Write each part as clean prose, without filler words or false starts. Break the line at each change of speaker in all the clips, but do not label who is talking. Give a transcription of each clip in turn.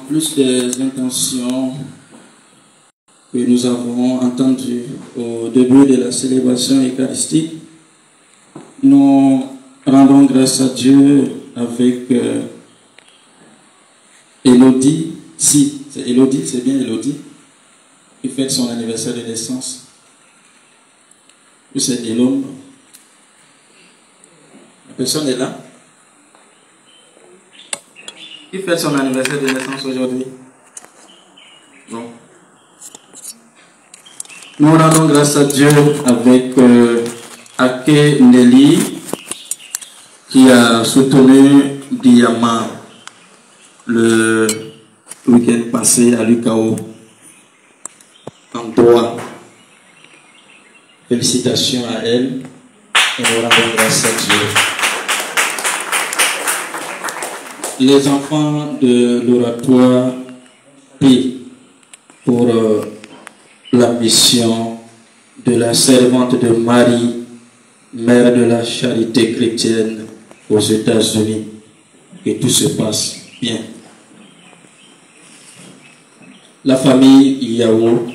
plus des intentions que nous avons entendues au début de la célébration eucharistique, nous rendons grâce à Dieu avec Élodie. Si, c'est Élodie, c'est bien Élodie, qui fête son anniversaire de naissance. Ou c'est Elombe. La personne est là. Qui fête son anniversaire de naissance aujourd'hui? Non. Nous rendons grâce à Dieu avec Ake Nelly qui a soutenu Diama le week-end passé à l'UKO en droit. Félicitations à elle et nous rendons grâce à Dieu. Les enfants de l'oratoire prient pour la mission de la servante de Marie, mère de la charité chrétienne aux États-Unis. Que tout se passe bien. La famille Yao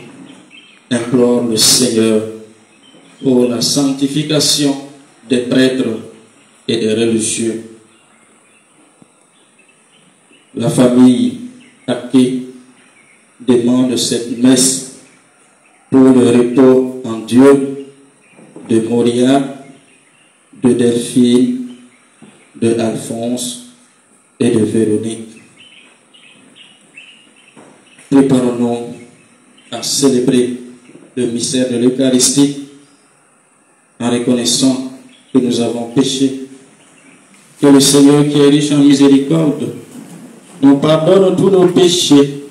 implore le Seigneur pour la sanctification des prêtres et des religieux. La famille Ake demande cette messe pour le repos en Dieu de Moria, de Delphine, de Alphonse et de Véronique. Préparons-nous à célébrer le mystère de l'Eucharistie en reconnaissant que nous avons péché, que le Seigneur qui est riche en miséricorde nous pardonne tous nos péchés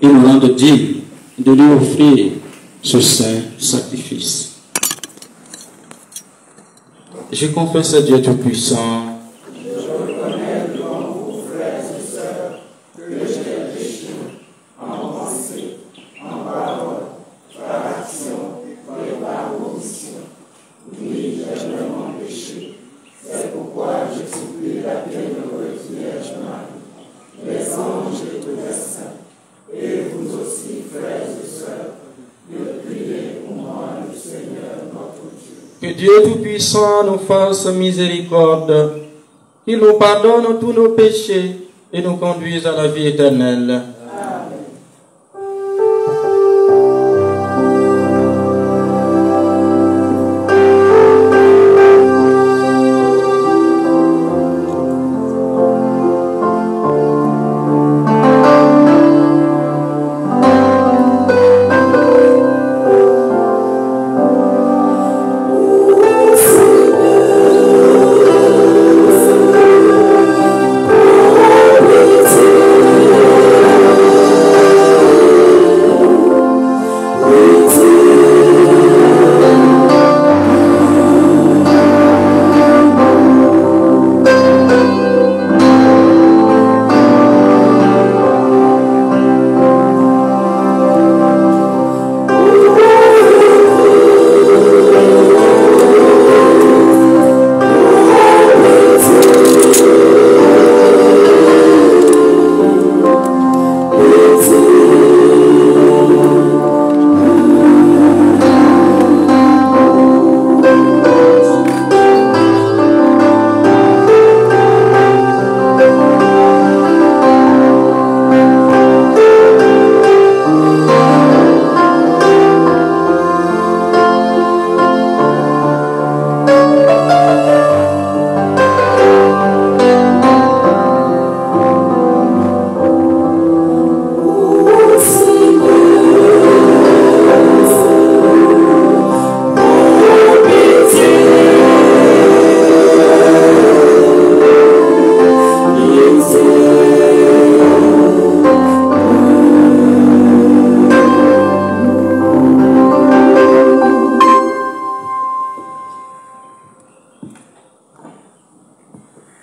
et nous rende dignes de lui offrir ce saint sacrifice. Je confesse à Dieu Tout-Puissant. Que Dieu Tout-Puissant nous fasse miséricorde, qu'il nous pardonne tous nos péchés et nous conduise à la vie éternelle.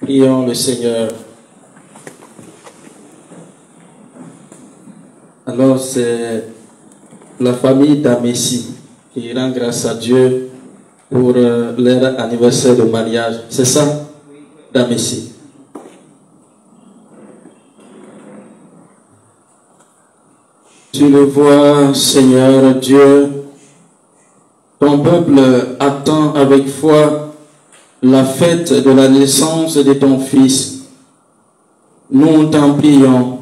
Prions le Seigneur. Alors c'est la famille d'Amessi qui rend grâce à Dieu pour leur anniversaire de mariage. C'est ça, d'Amessi? Tu le vois, Seigneur Dieu, ton peuple attend avec foi la fête de la naissance de ton Fils. Nous t'en prions.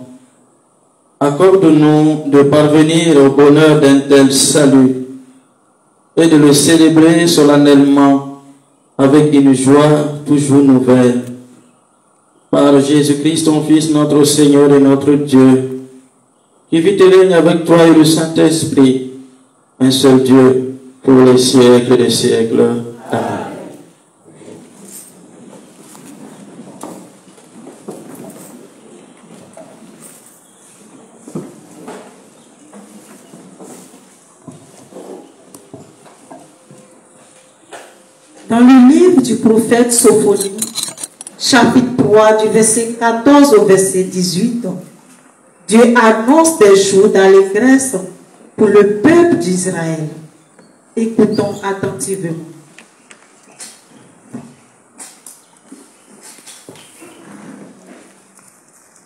Accorde-nous de parvenir au bonheur d'un tel salut et de le célébrer solennellement avec une joie toujours nouvelle. Par Jésus-Christ, ton Fils, notre Seigneur et notre Dieu, qui vit et règne avec toi et le Saint-Esprit, un seul Dieu, pour les siècles des siècles. Amen.
Dans le livre du prophète Sophonie, chapitre 3, du verset 14 au verset 18, Dieu annonce des jours d'allégresse pour le peuple d'Israël. Écoutons attentivement.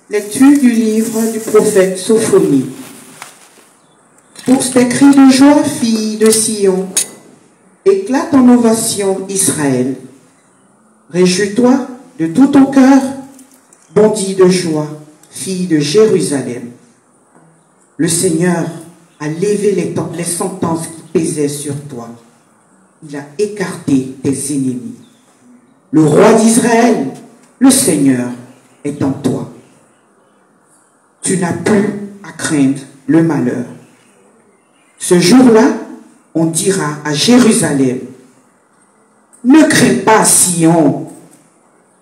Lecture du livre du prophète Sophonie. Pousse des cris de joie, fille de Sion. Éclate en ovation, Israël. Réjouis-toi de tout ton cœur, bondis de joie, fille de Jérusalem. Le Seigneur a levé les sentences qui pesaient sur toi. Il a écarté tes ennemis. Le roi d'Israël, le Seigneur, est en toi. Tu n'as plus à craindre le malheur. Ce jour-là, on dira à Jérusalem, ne crains pas, Sion,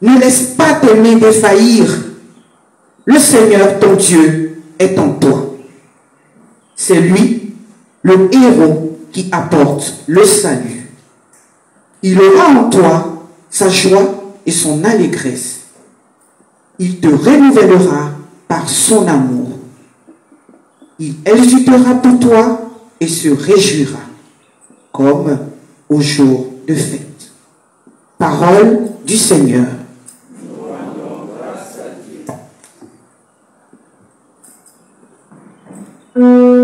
ne laisse pas tes mains défaillir. Le Seigneur, ton Dieu, est en toi. C'est lui, le héros, qui apporte le salut. Il aura en toi sa joie et son allégresse. Il te renouvellera par son amour. Il exultera pour toi et se réjouira, comme au jour de fête. Parole du Seigneur.
Le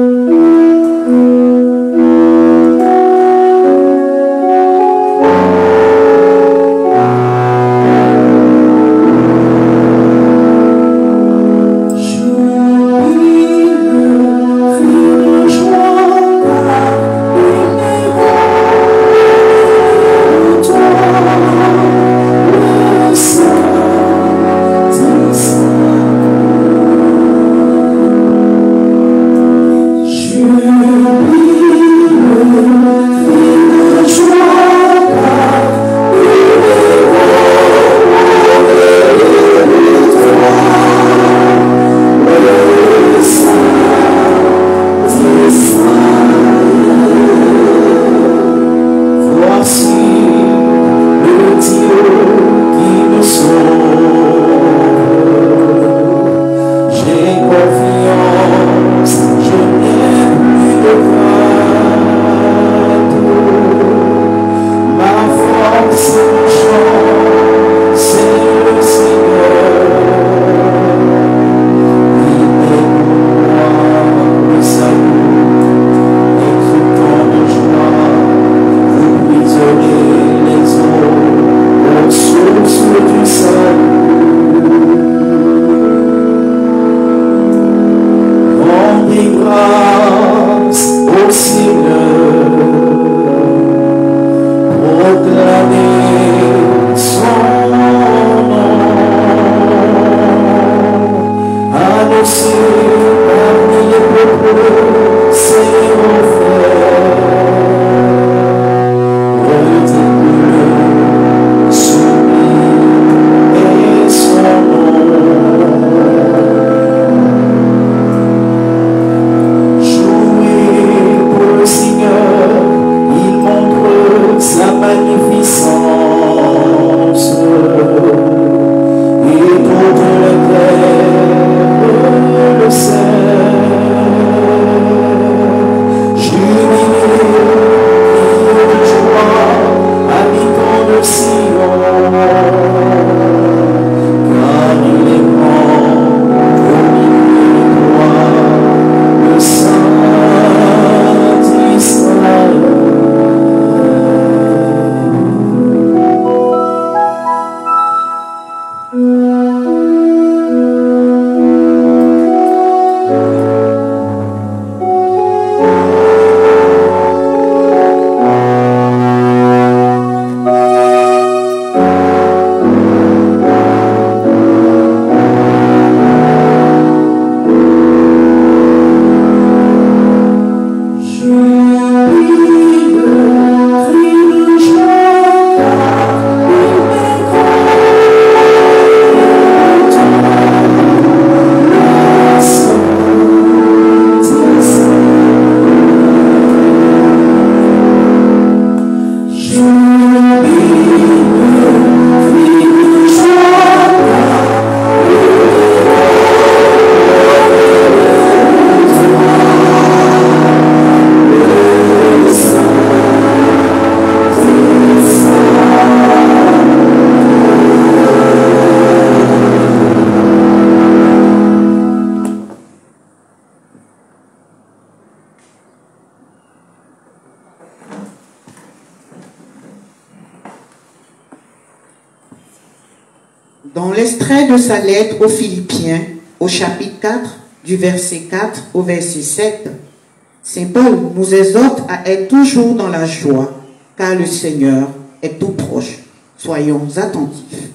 Dans l'extrait de sa lettre aux Philippiens, au chapitre 4, du verset 4 au verset 7, Saint Paul nous exhorte à être toujours dans la joie, car le Seigneur est tout proche. Soyons attentifs.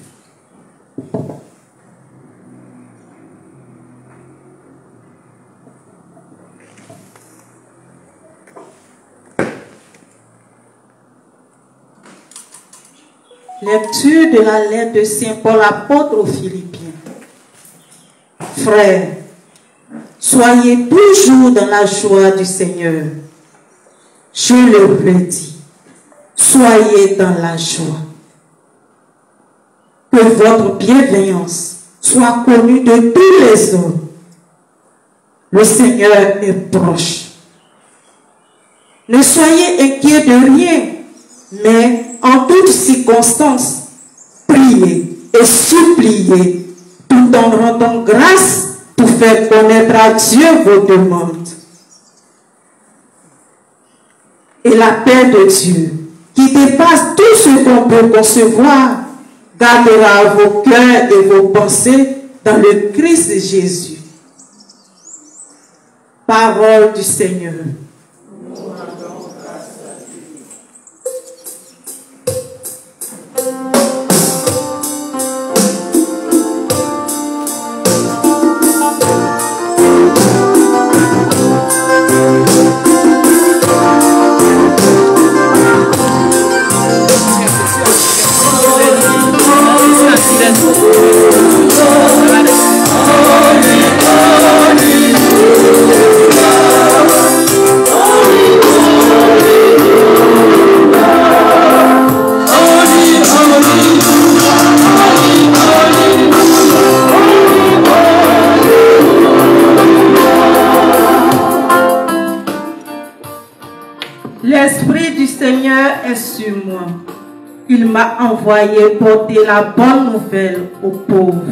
Lecture de la lettre de Saint Paul apôtre aux Philippiens. Frères, soyez toujours dans la joie du Seigneur. Je le redis, soyez dans la joie. Que votre bienveillance soit connue de tous les hommes. Le Seigneur est proche. Ne soyez inquiets de rien, mais en toutes circonstances, priez et suppliez, tout en rendant grâce pour faire connaître à Dieu vos demandes. Et la paix de Dieu, qui dépasse tout ce qu'on peut concevoir, gardera vos cœurs et vos pensées dans le Christ Jésus. Parole du Seigneur. L'Esprit du Seigneur est sur moi. Il m'a envoyé porter la bonne nouvelle aux pauvres.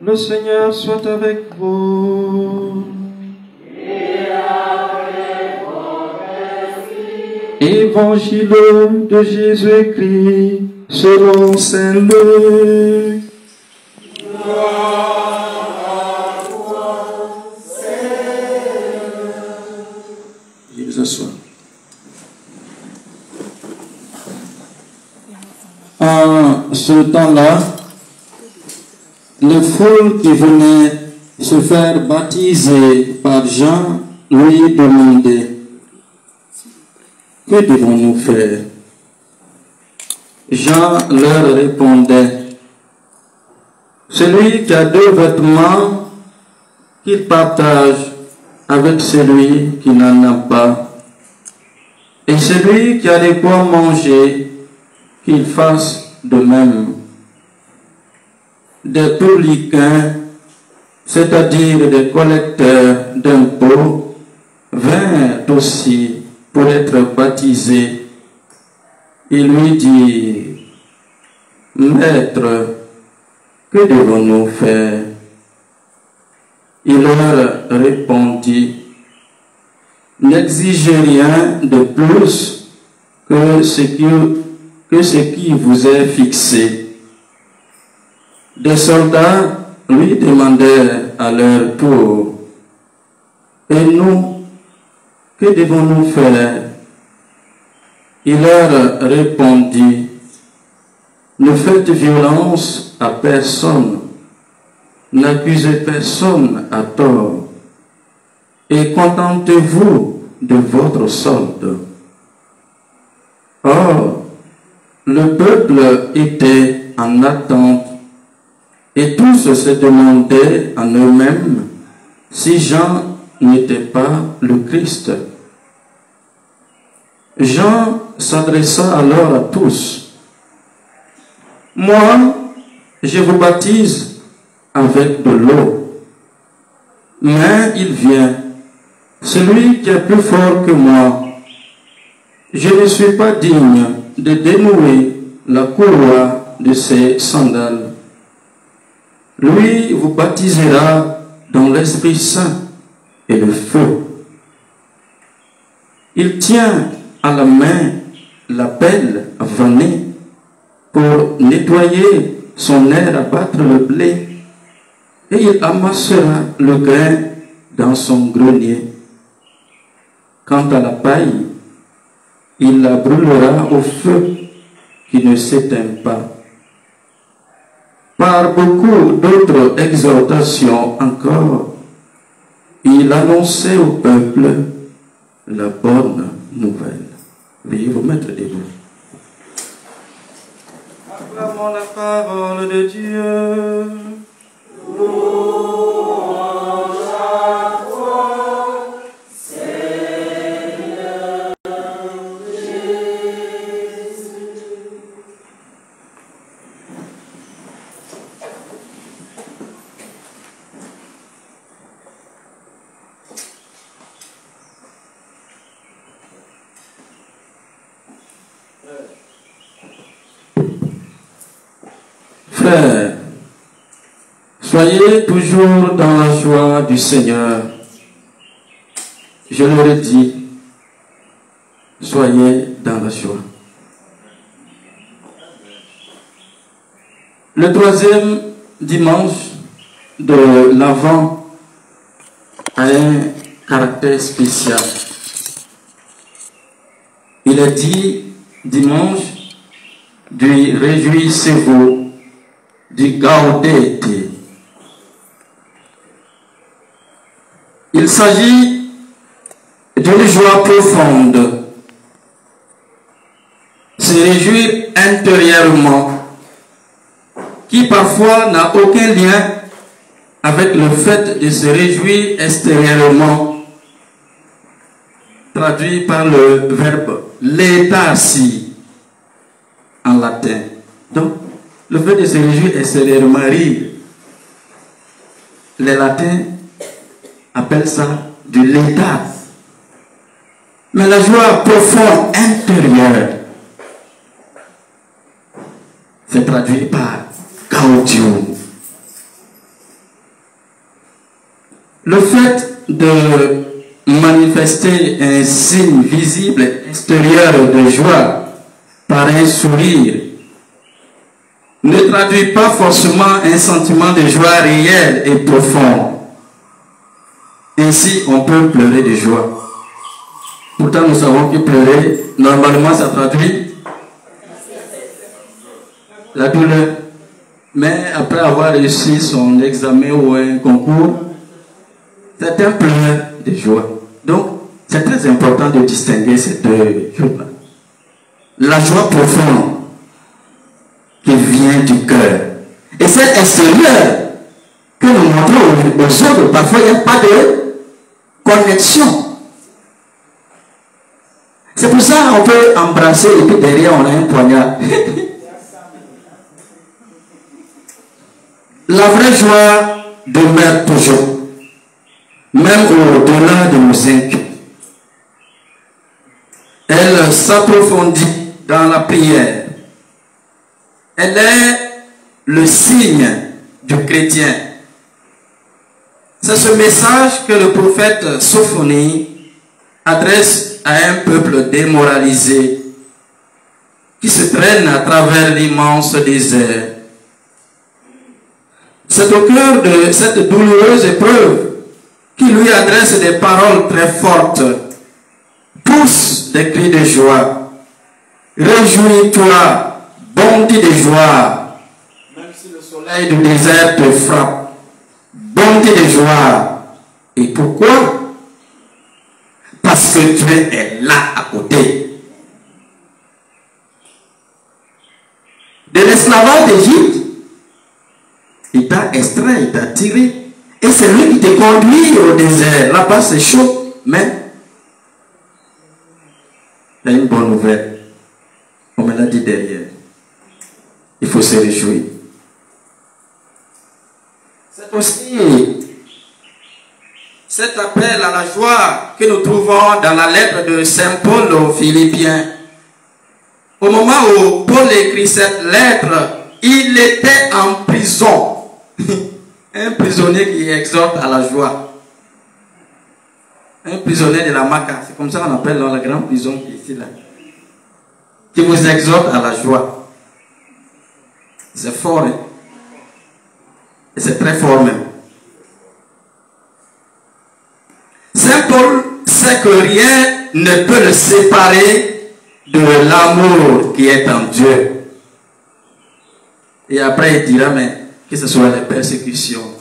Le Seigneur soit avec vous.
Et avec votre esprit.
Évangile de Jésus-Christ selon Saint Luc.
Gloire à toi, Seigneur.
Il s'assoit. En ce temps-là, les foules qui venaient se faire baptiser par Jean lui demandaient: que devons-nous faire? Jean leur répondait: celui qui a 2 vêtements, qu'il partage avec celui qui n'en a pas, et celui qui a de quoi manger, qu'il fasse de même. Des publicains, c'est-à-dire des collecteurs d'impôts, vinrent aussi pour être baptisés. Ils lui dirent: Maître, que devons-nous faire? Il leur répondit: n'exigez rien de plus que ce qui vous est fixé. Des soldats lui demandèrent à leur tour: et nous, que devons-nous faire? Il leur répondit: ne faites violence à personne, n'accusez personne à tort, et contentez-vous de votre solde. Or, le peuple était en attente, et tous se demandaient en eux-mêmes si Jean n'était pas le Christ. Jean s'adressa alors à tous. Moi, je vous baptise avec de l'eau, mais il vient, celui qui est plus fort que moi. Je ne suis pas digne de dénouer la courroie de ses sandales. Lui vous baptisera dans l'Esprit Saint et le feu. Il tient à la main la pelle vannée pour nettoyer son air à battre le blé, et il amassera le grain dans son grenier. Quant à la paille, il la brûlera au feu qui ne s'éteint pas. Par beaucoup d'autres exhortations encore, il annonçait au peuple la bonne nouvelle. Veuillez vous mettre debout.
Acclamons la parole de Dieu.
Frères, soyez toujours dans la joie du Seigneur. Je leur ai dit, soyez dans la joie. Le troisième dimanche de l'Avent a un caractère spécial. Il est dit dimanche du réjouissez-vous, du gaudete. Il s'agit d'une joie profonde, se réjouir intérieurement, qui parfois n'a aucun lien avec le fait de se réjouir extérieurement, traduit par le verbe létarsi en latin. Donc, le fait de se réjouir extérieurement, rire, les latins appellent ça du létar. Mais la joie profonde intérieure, c'est traduit par gaudium. Le fait de manifester un signe visible extérieur de joie par un sourire ne traduit pas forcément un sentiment de joie réel et profond. Ainsi, on peut pleurer de joie. Pourtant, nous savons que pleurer, normalement, ça traduit la douleur. Mais après avoir réussi son examen ou un concours, c'est un pleur de joie. Donc, c'est très important de distinguer ces deux choses-là. La joie profonde qui vient du cœur. Et cette extérieure que nous montrons aux autres, parfois il n'y a pas de connexion. C'est pour ça qu'on peut embrasser et puis derrière on a un poignard. La vraie joie demeure toujours, même au-delà de nos inquiétudes. Elle s'approfondit dans la prière. Elle est le signe du chrétien. C'est ce message que le prophète Sophonie adresse à un peuple démoralisé qui se traîne à travers l'immense désert. C'est au cœur de cette douloureuse épreuve qu'il lui adresse des paroles très fortes. Pousse des cris de joie. Réjouis-toi. Bondis de joie, même si le soleil du désert te frappe. Bondis de joie. Et pourquoi? Parce que Dieu est là à côté. De l'esclavage d'Égypte, il t'a extrait, il t'a tiré.
Et c'est lui qui te conduit au désert. Là-bas, c'est chaud, mais il y a une bonne nouvelle. On me l'a dit derrière. Il faut se réjouir. C'est aussi cet appel à la joie que nous trouvons dans la lettre de Saint Paul aux Philippiens. Au moment où Paul écrit cette lettre, il était en prison. Un prisonnier qui exhorte à la joie. Un prisonnier de la Maca, c'est comme ça qu'on appelle dans la grande prison qui est ici là. Qui vous exhorte à la joie. C'est fort, hein? Et c'est très fort même. Saint Paul sait que rien ne peut le séparer de l'amour qui est en Dieu. Et après il dira, mais que ce soit les persécutions,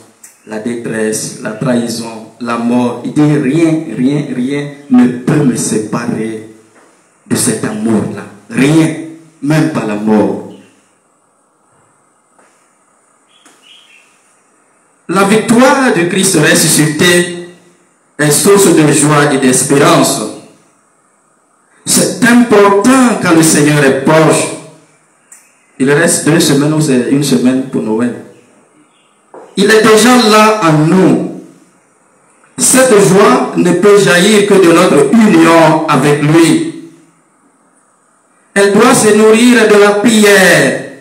la détresse, la trahison, la mort, il dit rien ne peut me séparer de cet amour-là. Rien, même pas la mort. La victoire du Christ ressuscité est source de joie et d'espérance. C'est important quand le Seigneur est proche. Il reste 2 semaines ou c'est 1 semaine pour Noël. Il est déjà là en nous. Cette joie ne peut jaillir que de notre union avec lui. Elle doit se nourrir de la prière,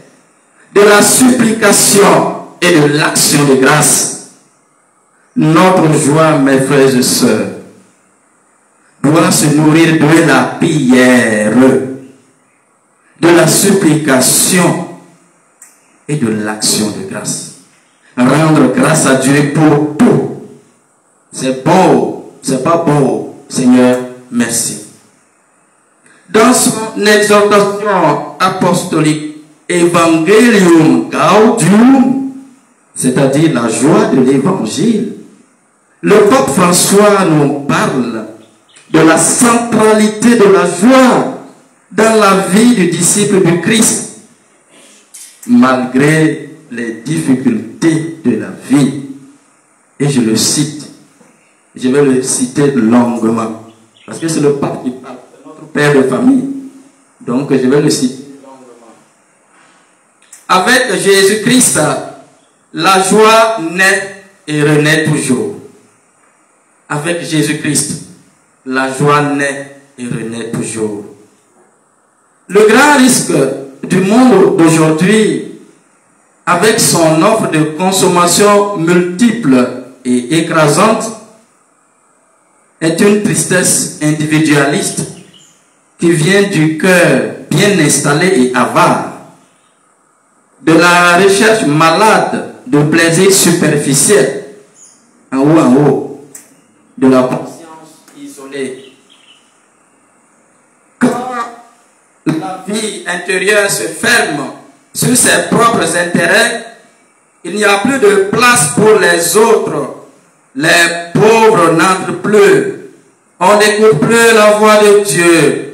de la supplication et de l'action de grâce. Notre joie, mes frères et sœurs, doit se nourrir de la prière, de la supplication et de l'action de grâce. Rendre grâce à Dieu pour tout. C'est beau, c'est pas beau, Seigneur, merci. Dans son exhortation apostolique, Evangelium Gaudium, c'est-à-dire la joie de l'évangile, le pape François nous parle de la centralité de la joie dans la vie du disciple du Christ, malgré les difficultés de la vie. Et je le cite, je vais le citer longuement, parce que c'est le pape qui parle, c'est notre père de famille, donc je vais le citer longuement. Avec Jésus-Christ, la joie naît et renaît toujours. Avec Jésus-Christ, la joie naît et renaît toujours. Le grand risque du monde d'aujourd'hui, avec son offre de consommation multiple et écrasante, est une tristesse individualiste qui vient du cœur bien installé et avare, de la recherche malade de plaisir superficiel, en haut, de la conscience isolée. Quand la vie intérieure se ferme sur ses propres intérêts, il n'y a plus de place pour les autres. Les pauvres n'entrent plus. On n'écoute plus la voix de Dieu.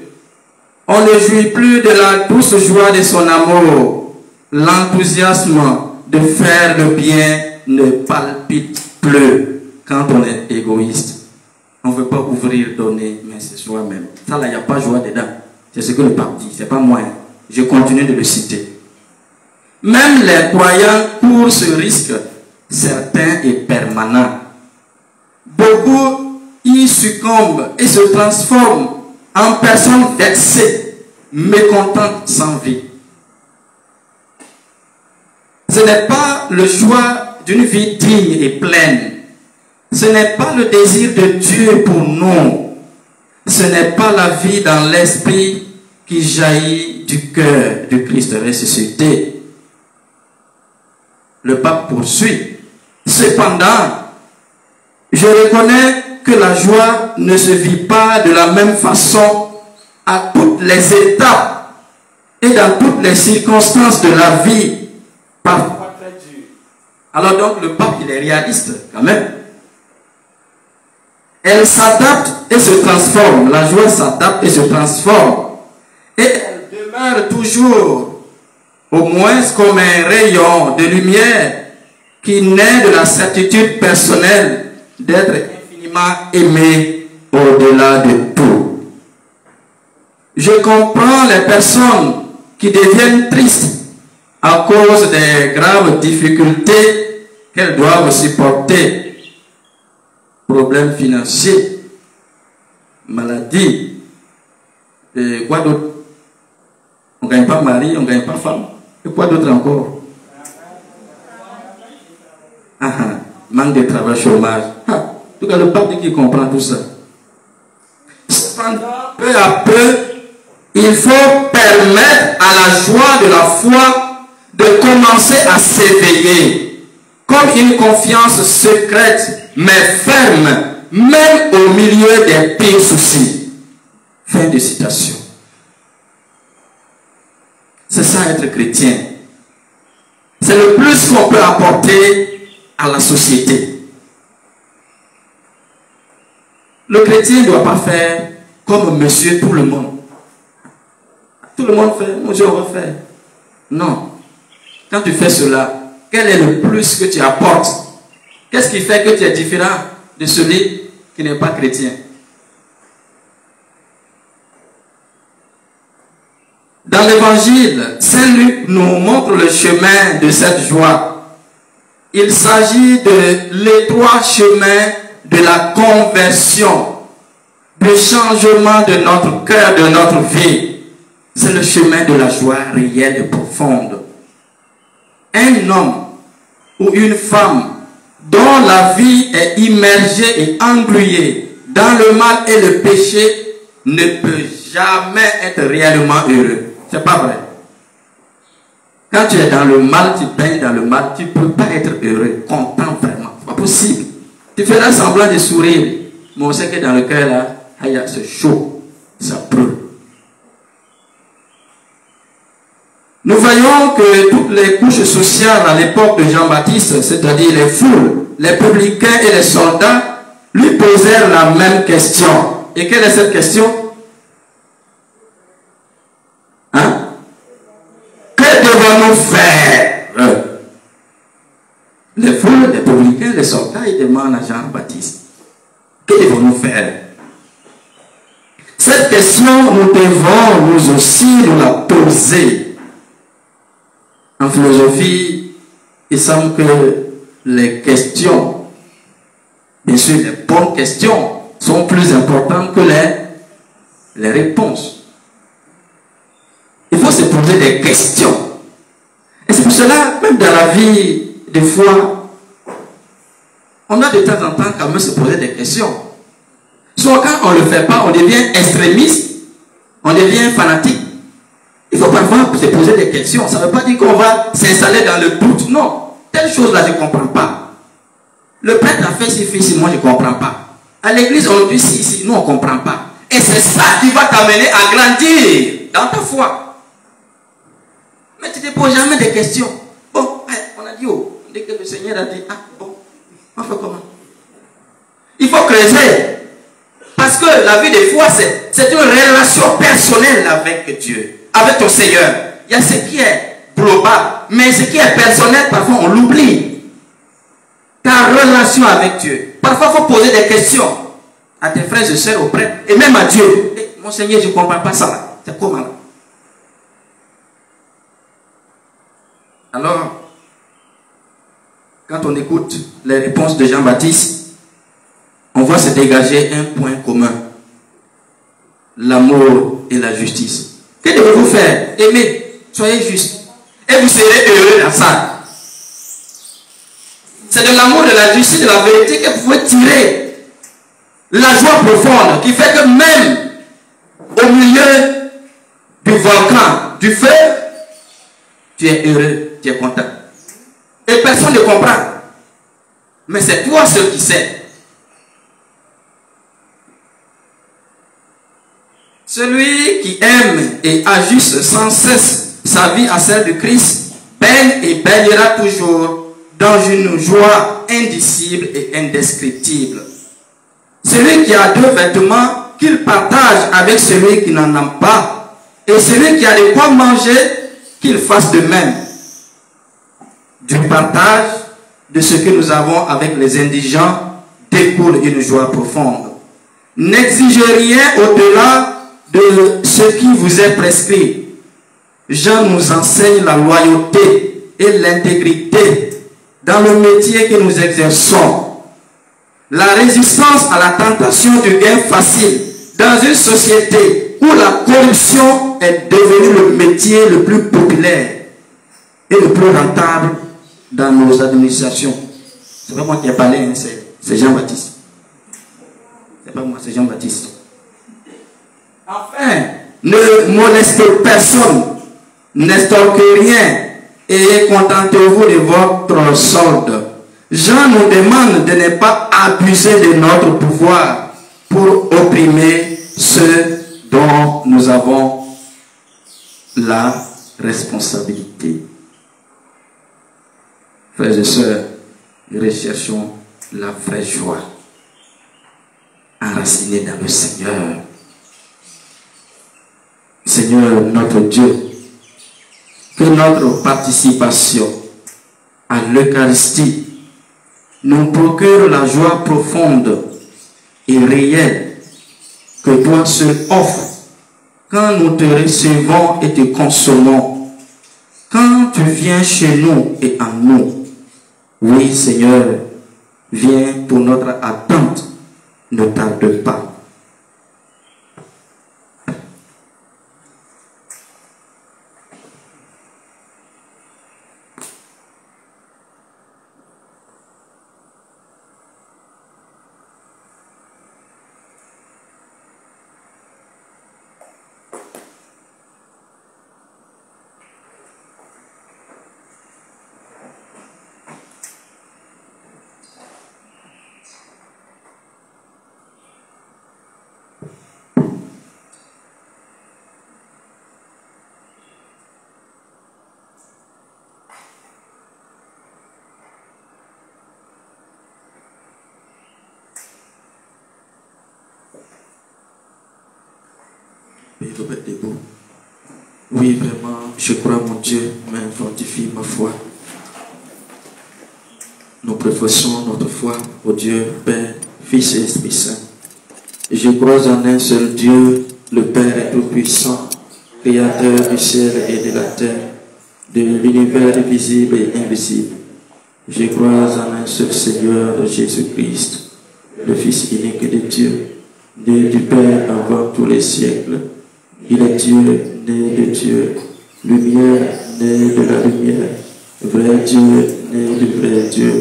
On ne jouit plus de la douce joie de son amour. L'enthousiasme de faire le bien ne palpite plus quand on est égoïste. On ne veut pas ouvrir, donner, mais c'est soi-même. Ça là, il n'y a pas joie dedans. C'est ce que le pape dit, c'est pas moi. Je continue de le citer. Même les croyants courent ce risque, certain et permanent. Beaucoup y succombent et se transforment en personnes vexées, mécontentes sans vie. Ce n'est pas le choix d'une vie digne et pleine. Ce n'est pas le désir de Dieu pour nous. Ce n'est pas la vie dans l'esprit qui jaillit du cœur du Christ ressuscité. Le pape poursuit. Cependant, je reconnais que la joie ne se vit pas de la même façon à toutes les étapes et dans toutes les circonstances de la vie. Parfois très dur. Alors donc le pape, il est réaliste quand même. Elle s'adapte et se transforme. La joie s'adapte et se transforme. Et elle demeure toujours, au moins comme un rayon de lumière qui naît de la certitude personnelle d'être infiniment aimé au-delà de tout. Je comprends les personnes qui deviennent tristes à cause des graves difficultés qu'elles doivent supporter. Problèmes financiers, maladies, et quoi d'autre? On ne gagne pas mari, on ne gagne pas femme. Et quoi d'autre encore? Manque de travail, chômage. En tout cas, le pape qui comprend tout ça. Cependant, peu à peu, il faut permettre à la joie de la foi de commencer à s'éveiller, comme une confiance secrète, mais ferme, même au milieu des pires soucis. Fin de citation. C'est ça être chrétien. C'est le plus qu'on peut apporter à la société. Le chrétien ne doit pas faire comme monsieur tout le monde. Tout le monde fait, moi je vais faire. Non. Quand tu fais cela, quel est le plus que tu apportes? Qu'est-ce qui fait que tu es différent de celui qui n'est pas chrétien? Dans l'évangile, Saint Luc nous montre le chemin de cette joie. Il s'agit de l'étroit chemin de la conversion, du changement de notre cœur, de notre vie. C'est le chemin de la joie réelle et profonde. Un homme ou une femme dont la vie est immergée et engluée dans le mal et le péché ne peut jamais être réellement heureux. C'est pas vrai. Quand tu es dans le mal, tu baignes dans le mal, tu ne peux pas être heureux, content vraiment. C'est pas possible. Tu feras semblant de sourire, mais on sait que dans le cœur là, c'est chaud, ça brûle. Nous voyons que toutes les couches sociales à l'époque de Jean-Baptiste, c'est-à-dire les foules, les publicains et les soldats, lui posèrent la même question. Et quelle est cette question? Hein? Que devons-nous faire? Les foules, les publicains, les soldats, ils demandent à Jean-Baptiste. Que devons-nous faire? Cette question, nous devons nous aussi nous la poser. En philosophie, il semble que les questions, bien sûr les bonnes questions, sont plus importantes que les réponses. Il faut se poser des questions. Et c'est pour cela, même dans la vie, des fois, on a de temps en temps quand même se poser des questions. Soit quand on ne le fait pas, on devient extrémiste, on devient fanatique. Il faut parfois se poser des questions. Ça ne veut pas dire qu'on va s'installer dans le doute. Non. Telle chose-là, je ne comprends pas. Le prêtre a fait si, moi je ne comprends pas. À l'église, on dit si, nous on ne comprend pas. Et c'est ça qui va t'amener à grandir dans ta foi. Mais tu ne te poses jamais des questions. Bon, on a dit, dès que le Seigneur a dit, bon, on fait comment? Il faut creuser. Parce que la vie de foi, c'est une relation personnelle avec Dieu. Avec ton Seigneur. Il y a ce qui est global, mais ce qui est personnel, parfois on l'oublie. Ta relation avec Dieu. Parfois il faut poser des questions à tes frères et sœurs, aux prêtres, et même à Dieu. Mon Seigneur, je ne comprends pas ça. C'est comment là? Alors, quand on écoute les réponses de Jean-Baptiste, on voit se dégager un point commun. L'amour et la justice. Que devez-vous faire? Aimez, soyez juste. Et vous serez heureux dans ça. C'est de l'amour, de la justice, de la vérité que vous pouvez tirer la joie profonde qui fait que même au milieu du volcan, du feu, tu es heureux, tu es content. Et personne ne comprend. Mais c'est toi seul qui sais. Celui qui aime et ajuste sans cesse sa vie à celle de Christ baigne et baignera toujours dans une joie indicible et indescriptible. Celui qui a deux vêtements, qu'il partage avec celui qui n'en a pas, et celui qui a de quoi manger, qu'il fasse de même. Du partage de ce que nous avons avec les indigents découle une joie profonde. N'exigez rien au-delà de ce qui vous est prescrit. Jean nous enseigne la loyauté et l'intégrité dans le métier que nous exerçons. La résistance à la tentation du gain facile dans une société où la corruption est devenue le métier le plus populaire et le plus rentable dans nos administrations. C'est pas moi qui ai parlé, hein, c'est Jean-Baptiste. C'est pas moi, c'est Jean-Baptiste. Enfin, ne molestez personne, n'estorquez rien et contentez-vous de votre solde. Jean nous demande de ne pas abuser de notre pouvoir pour opprimer ceux dont nous avons la responsabilité. Frères et sœurs, recherchons la vraie joie, enracinée dans le Seigneur. Seigneur notre Dieu, que notre participation à l'Eucharistie nous procure la joie profonde et réelle que toi seul offres quand nous te recevons et te consommons, quand tu viens chez nous et en nous. Oui, Seigneur, viens pour notre attente, ne tarde pas. Oui, vraiment, je crois, mon Dieu, mais fortifie ma foi. Nous professons notre foi au Dieu, Père, Fils et Esprit Saint. Je crois en un seul Dieu, le Père Tout-Puissant, Créateur du ciel et de la terre, de l'univers visible et invisible. Je crois en un seul Seigneur, Jésus-Christ, le Fils unique de Dieu, né du Père avant tous les siècles. Il est Dieu, né de Dieu, lumière, né de la lumière, vrai Dieu, né du vrai Dieu,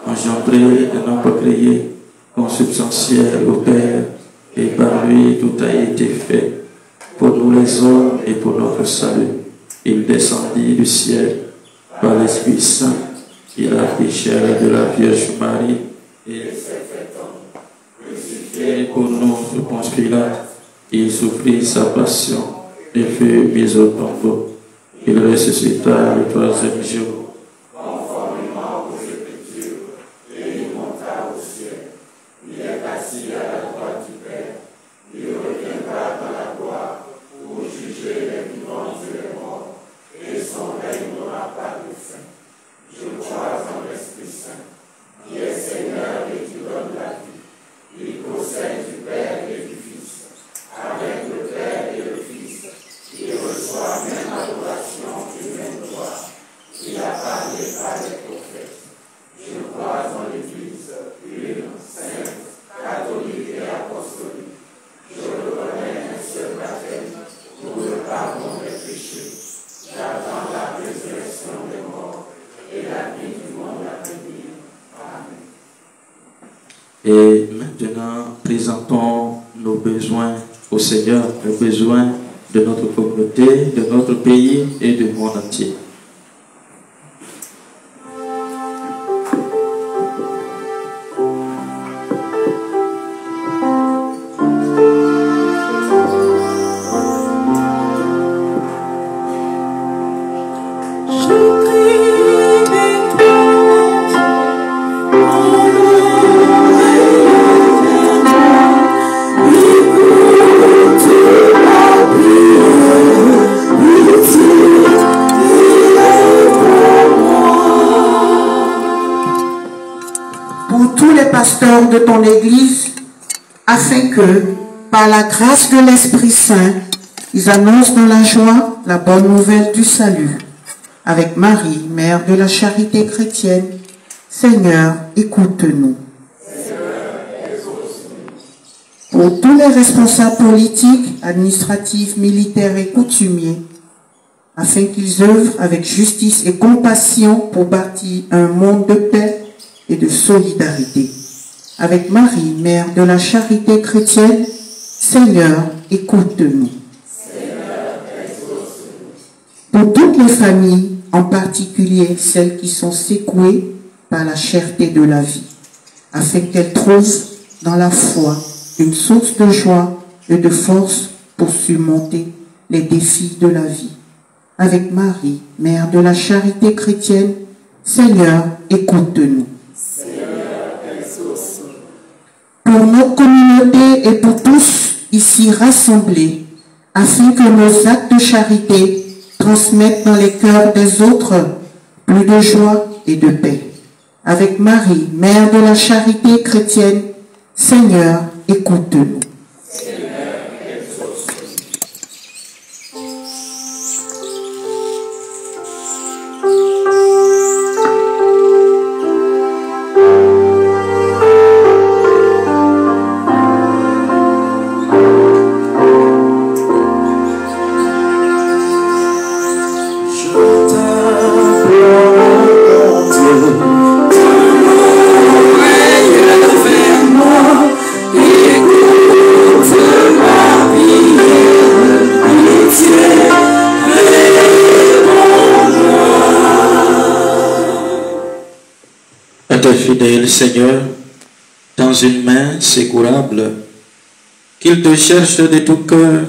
engendré et non pas créé, consubstantiel au Père, et par lui tout a été fait, pour nous les hommes et pour notre salut. Il descendit du ciel par l'Esprit Saint, il a pris chair de la Vierge Marie, et s'est fait homme, crucifié pour nous sous Ponce Pilate. Il souffrit sa passion et fut mis au tombeau. Il ressuscita le troisième jour, conformément aux Écritures, et il monta au ciel. Il est assis à la droite du Père. Il reviendra dans la gloire pour juger les vivants et les morts, et son règne n'aura pas de fin. Je crois en l'Esprit Saint, qui est Seigneur et qui donne la vie. Il procède du Père et du Fils. Avec le Père et le Fils, il reçoit même adoration et même gloire. Il a parlé par les prophètes. Je crois en l'Église, une, sainte, catholique et apostolique. Je reconnais un seul baptême pour le pardon des péchés. J'attends la résurrection des morts et la vie du monde à venir. Amen. Et maintenant, présentons nos besoins au Seigneur, les besoins de notre communauté, de notre pays et du monde entier.
Yeah.
pasteurs de ton Église, afin que, par la grâce de l'Esprit Saint, ils annoncent dans la joie la bonne nouvelle du salut. Avec Marie, mère de la charité chrétienne, Seigneur, écoute-nous. Pour tous les responsables politiques, administratifs, militaires et coutumiers, afin qu'ils œuvrent avec justice et compassion pour bâtir un monde de paix et de solidarité. Avec Marie, mère de la charité chrétienne, Seigneur, écoute-nous. Pour toutes les familles, en particulier celles qui sont secouées par la cherté de la vie, afin qu'elles trouvent dans la foi une source de joie et de force pour surmonter les défis de la vie. Avec Marie, mère de la charité chrétienne, Seigneur, écoute-nous. Pour nos communautés et pour tous ici rassemblés, afin que nos actes de charité transmettent dans les cœurs des autres plus de joie et de paix. Avec Marie, mère de la charité chrétienne, Seigneur, écoute-nous.
Fidèle Seigneur, dans une main secourable, qu'ils te cherchent de tout cœur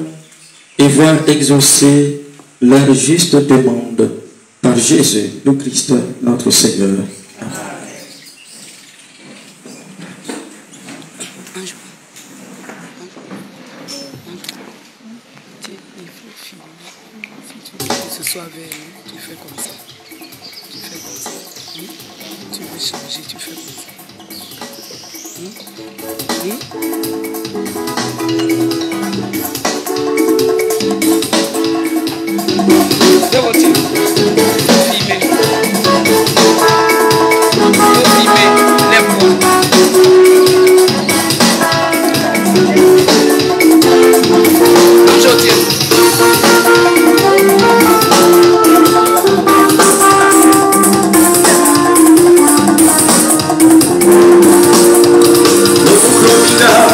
et voient exaucer leur juste demande par Jésus, le Christ, notre Seigneur. Amen.
Ce soit avec nous, tu fais comme ça. Tu fais comme ça. Tu veux changer, tu fais comme ça. De voiture. Filmer. Filmer. Lève-moi. Aujourd'hui.
Now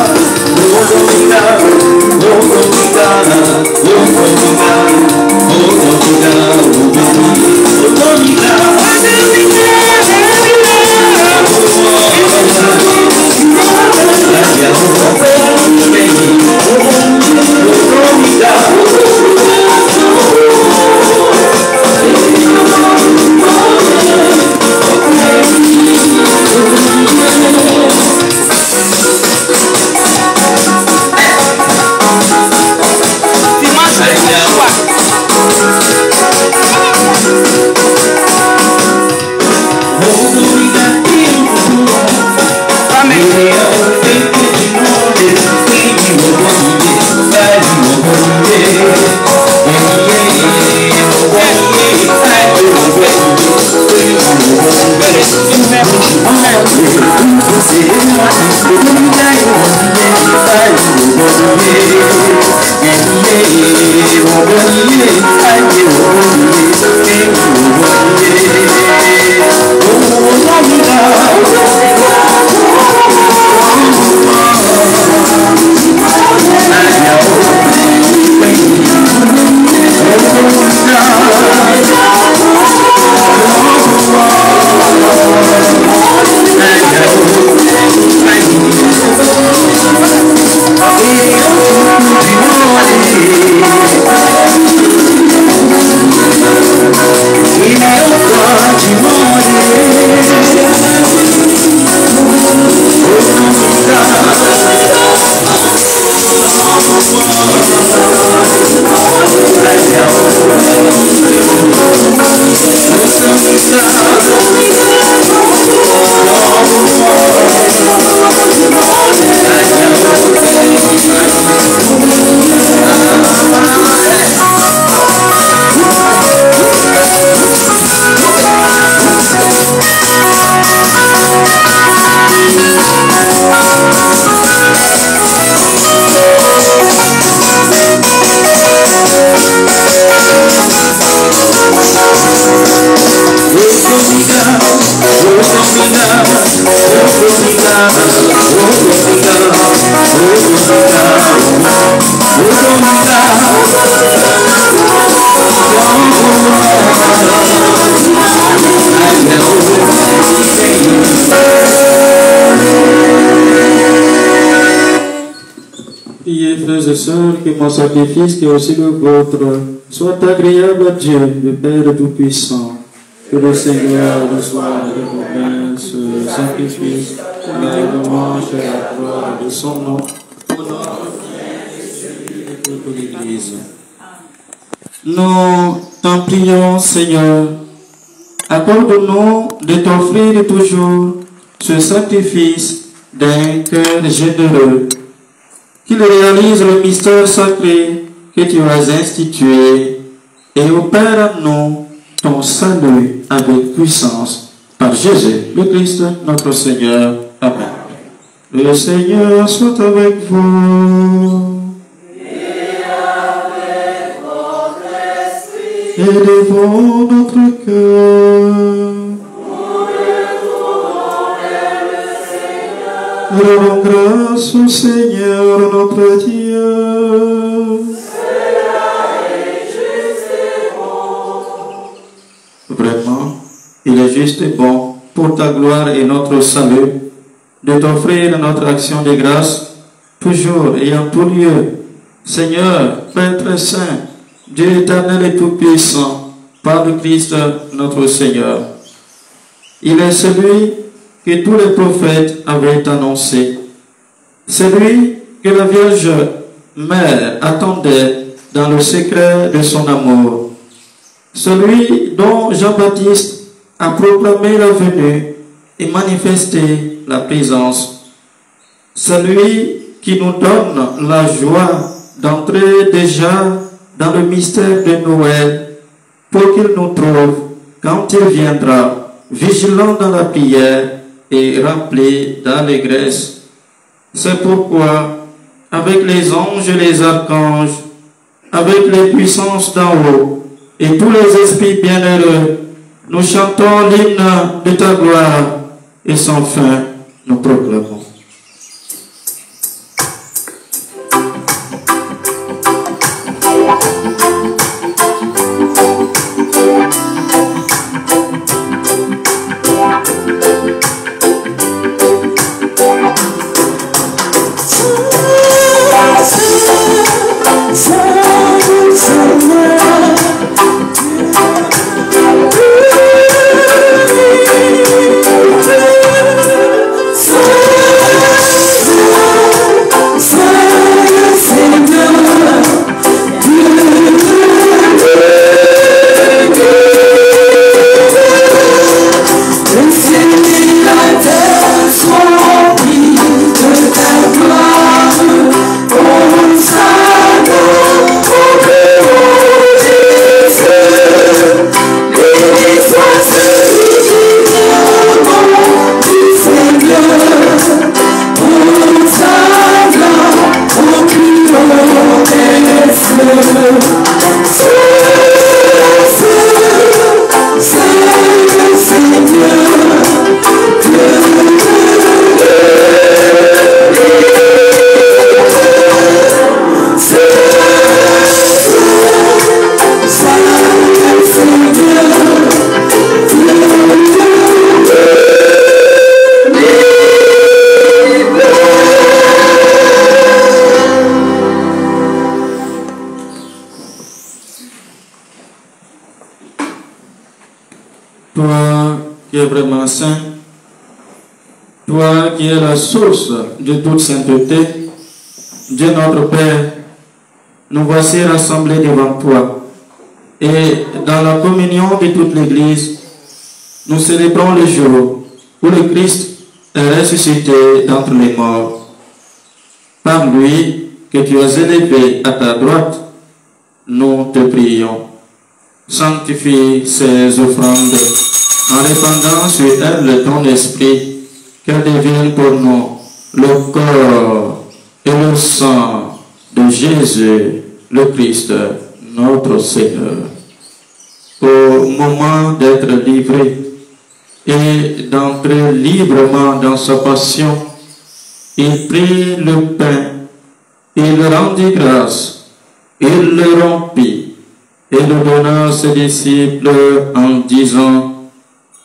prie, frères et sœurs, que mon sacrifice, qui est aussi le vôtre, soit agréable à Dieu, le Père Tout-Puissant. Que le Seigneur reçoive de vos mains ce sacrifice, la louange et la gloire de son nom, au nom de toute l'Église. Nous t'en prions, Seigneur, accorde-nous de t'offrir toujours ce sacrifice d'un cœur généreux, qu'il réalise le mystère sacré que tu as institué et opère en nous ton salut avec puissance par Jésus le Christ notre Seigneur. Amen. Le Seigneur soit avec vous.
Et avec votre esprit.
Élevons notre cœur. Rendons grâce au Seigneur notre Dieu. Vraiment, il est juste et bon pour ta gloire et notre salut de t'offrir notre action de grâce toujours et en tout lieu. Seigneur, Père très saint, Dieu éternel et tout-puissant, par le Christ notre Seigneur. Il est celui que tous les prophètes avaient annoncé, celui que la Vierge Mère attendait dans le secret de son amour, celui dont Jean-Baptiste a proclamé la venue et manifesté la présence, celui qui nous donne la joie d'entrer déjà dans le mystère de Noël, pour qu'il nous trouve, quand il viendra, vigilants dans la prière et remplis d'allégresse. C'est pourquoi, avec les anges et les archanges, avec les puissances d'en haut, et tous les esprits bienheureux, nous chantons l'hymne de ta gloire, et sans fin, nous proclamons. Toi qui es vraiment saint, toi qui es la source de toute sainteté, Dieu notre Père, nous voici rassemblés devant toi. Et dans la communion de toute l'Église, nous célébrons le jour où le Christ est ressuscité d'entre les morts. Par lui que tu as élevé à ta droite, nous te prions. Sanctifie ces offrandes en répandant sur elles ton esprit, qu'elles deviennent pour nous le corps et le sang de Jésus, le Christ, notre Seigneur. Au moment d'être livré et d'entrer librement dans sa passion, il prit le pain, il rendit grâce, il le rompit et le donna à ses disciples en disant: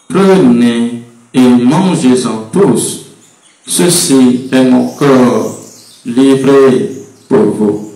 prenez et mangez-en tous. Ceci est mon corps livré
pour vous.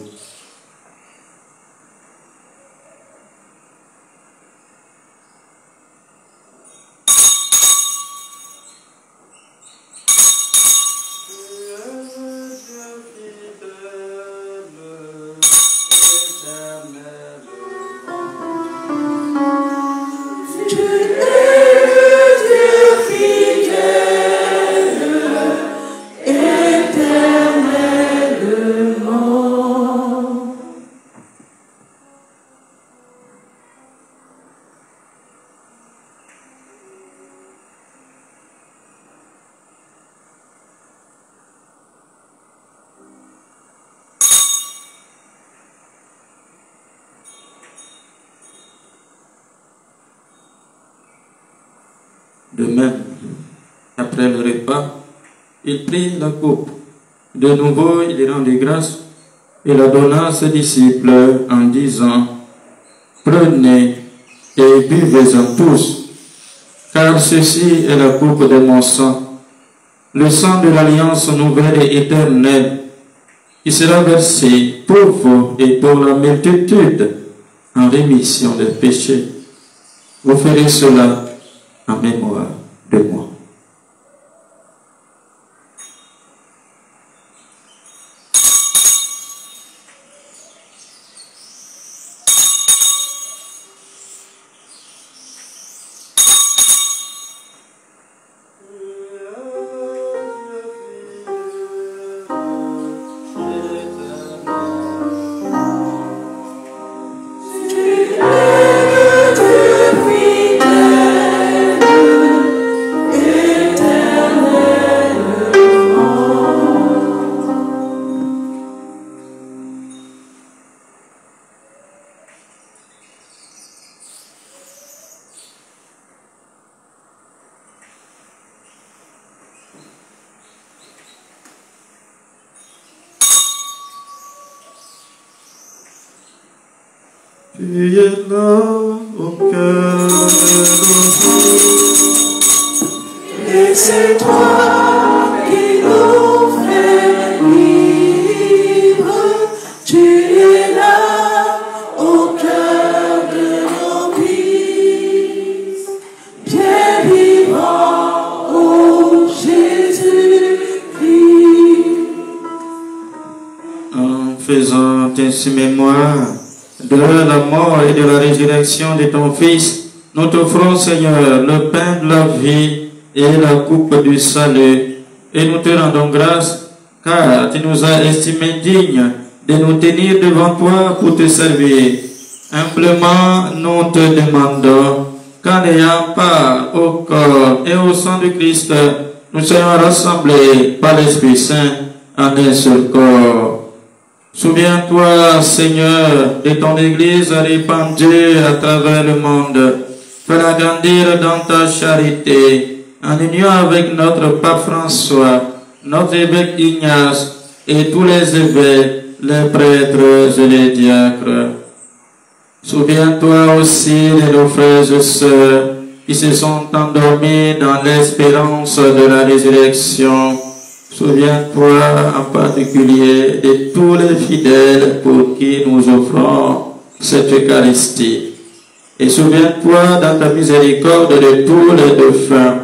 De même, après le repas, il prit la coupe. De nouveau, il rendit grâce et la donna à ses disciples en disant, « Prenez et buvez-en tous, car ceci est la coupe de mon sang, le sang de l'alliance nouvelle et éternelle, qui sera versé pour vous et pour la multitude en rémission des péchés. Vous ferez cela en mémoire de moi. »
Tu es là au cœur
et c'est toi qui nous fais vivre. Tu es là au cœur de nos vies. Pierre vivant, ô Jésus-Christ.
En faisant ainsi mémoire de la mort et de la résurrection de ton Fils, nous t'offrons, Seigneur, le pain de la vie et la coupe du salut. Et nous te rendons grâce, car tu nous as estimés dignes de nous tenir devant toi pour te servir. Humblement, nous te demandons qu'en ayant part au corps et au sang de Christ, nous soyons rassemblés par l'Esprit Saint en un seul corps. Souviens-toi, Seigneur, de ton Église répandue à travers le monde. Fais-la grandir dans ta charité, en union avec notre pape François, notre évêque Ignace et tous les évêques, les prêtres et les diacres. Souviens-toi aussi de nos frères et sœurs qui se sont endormis dans l'espérance de la résurrection. Souviens-toi en particulier de tous les fidèles pour qui nous offrons cette Eucharistie. Et souviens-toi dans ta miséricorde de tous les défunts.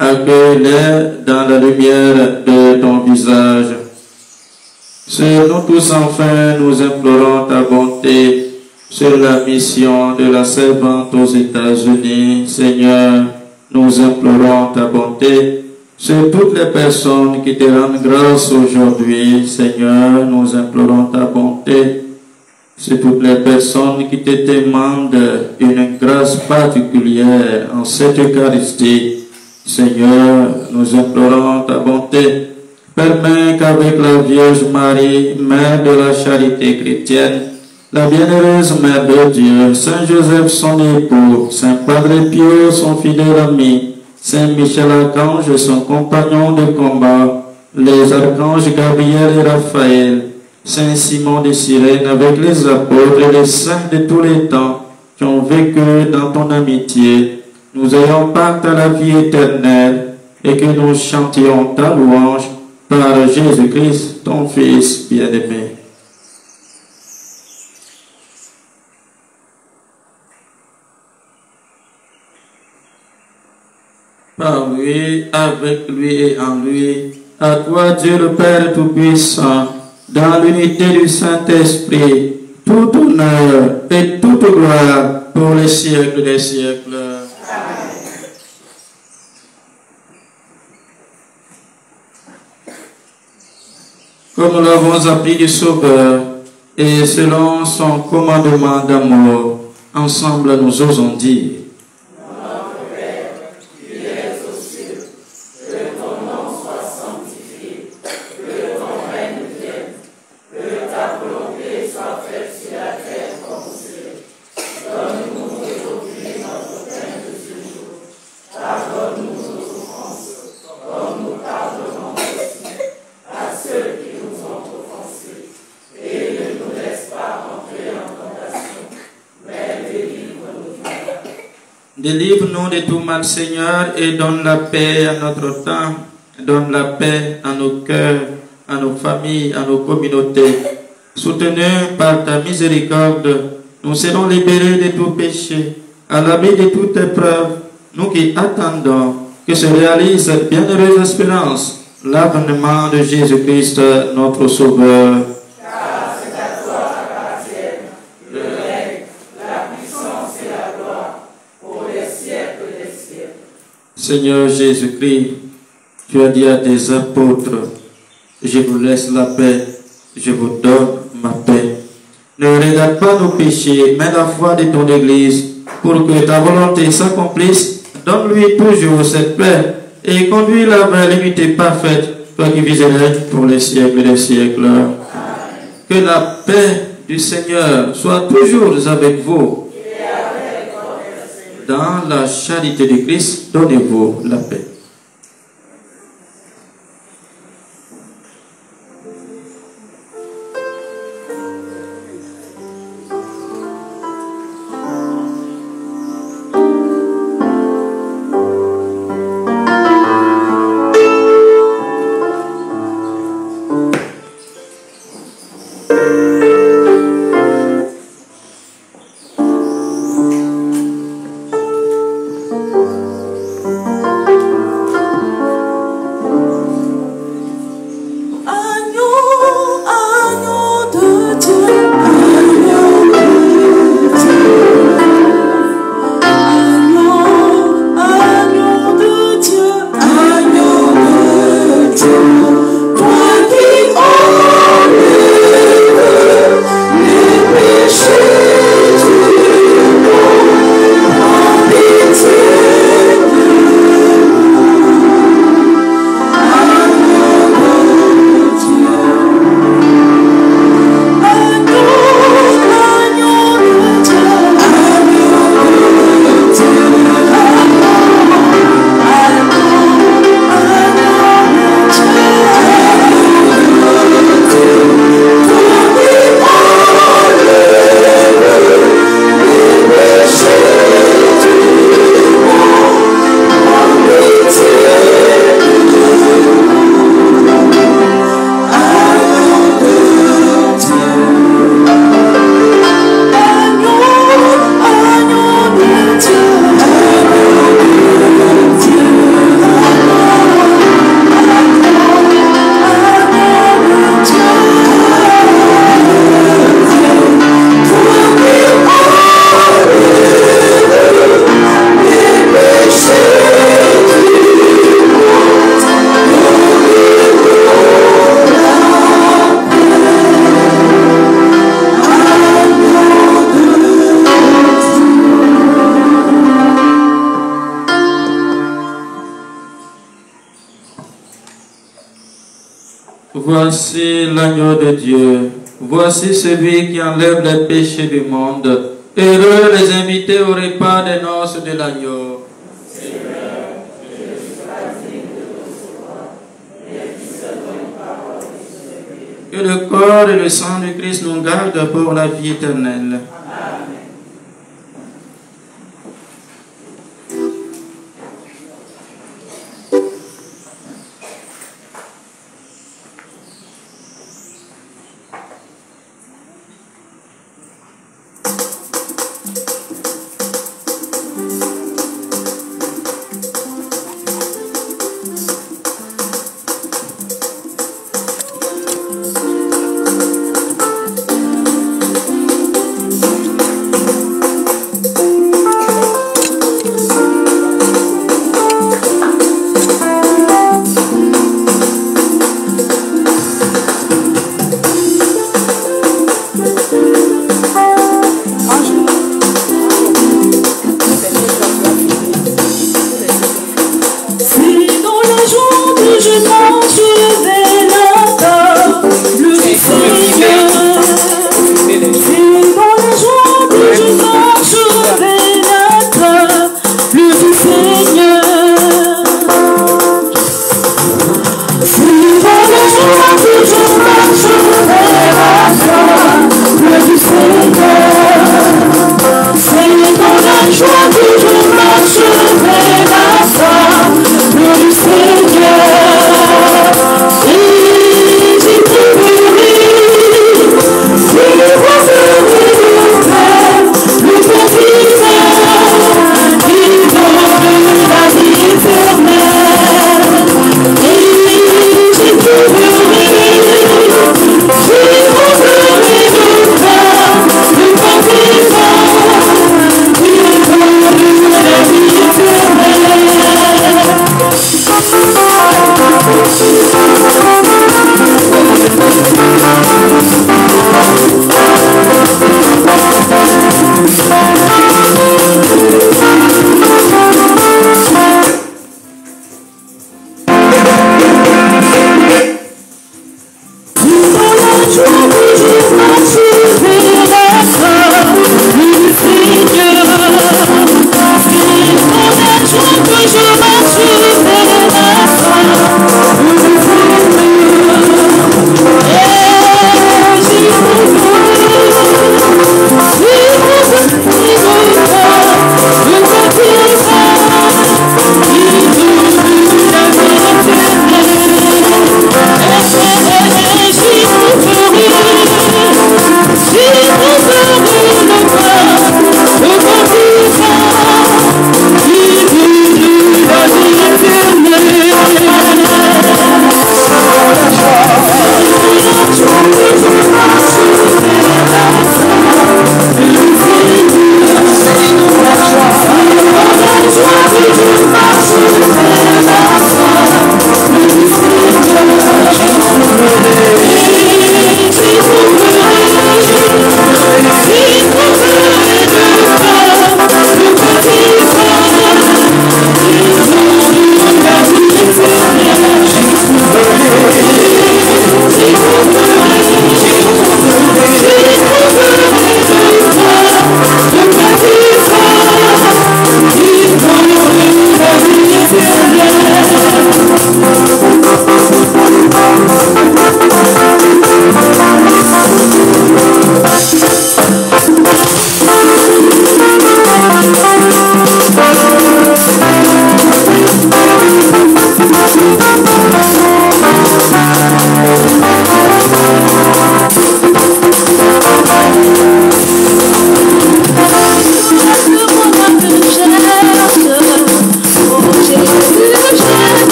Accueille-les dans la lumière de ton visage. Sur nous tous enfin, nous implorons ta bonté sur la mission de la servante aux États-Unis. Seigneur, nous implorons ta bonté sur toutes les personnes qui te rendent grâce aujourd'hui. Seigneur, nous implorons ta bonté sur toutes les personnes qui te demandent une grâce particulière en cette Eucharistie. Seigneur, nous implorons ta bonté. Permets qu'avec la Vierge Marie, Mère de la charité chrétienne, la bienheureuse Mère de Dieu, Saint Joseph son époux, Saint Padre Pio son fidèle ami, Saint Michel Archange son compagnon de combat, les archanges Gabriel et Raphaël, Saint Simon de Cyrène avec les apôtres et les saints de tous les temps qui ont vécu dans ton amitié, nous ayons part à la vie éternelle et que nous chantions ta louange par Jésus-Christ, ton Fils bien-aimé.
par lui, avec lui et en lui. À toi, Dieu le Père Tout-Puissant, dans l'unité du Saint-Esprit, tout honneur et toute gloire pour les siècles des siècles. Comme nous l'avons appris du Sauveur, et selon son commandement d'amour, ensemble nous osons dire: Délivre-nous de tout mal, Seigneur, et donne la paix à notre temps, donne la paix à nos cœurs, à nos familles, à nos communautés. Soutenus par ta miséricorde, nous serons libérés de tout péché, à l'abri de toute épreuve, nous qui attendons que se réalise cette bienheureuse espérance, l'avènement de Jésus-Christ, notre Sauveur. Seigneur Jésus-Christ, tu as dit à tes apôtres: je vous laisse la paix, je vous donne ma paix. Ne regarde pas nos péchés, mais la foi de ton Église, pour que ta volonté s'accomplisse. Donne-lui toujours cette paix et conduis-la vers l'unité parfaite, toi qui vis et règnes pour les siècles des siècles. Que la paix du Seigneur soit toujours avec vous. Dans la charité de Christ, donnez-vous la paix. Voici l'agneau de Dieu, voici celui qui enlève les péchés du monde. Heureux les invités au repas des noces de l'agneau. Que le corps et le sang du Christ nous gardent pour la vie éternelle.
Je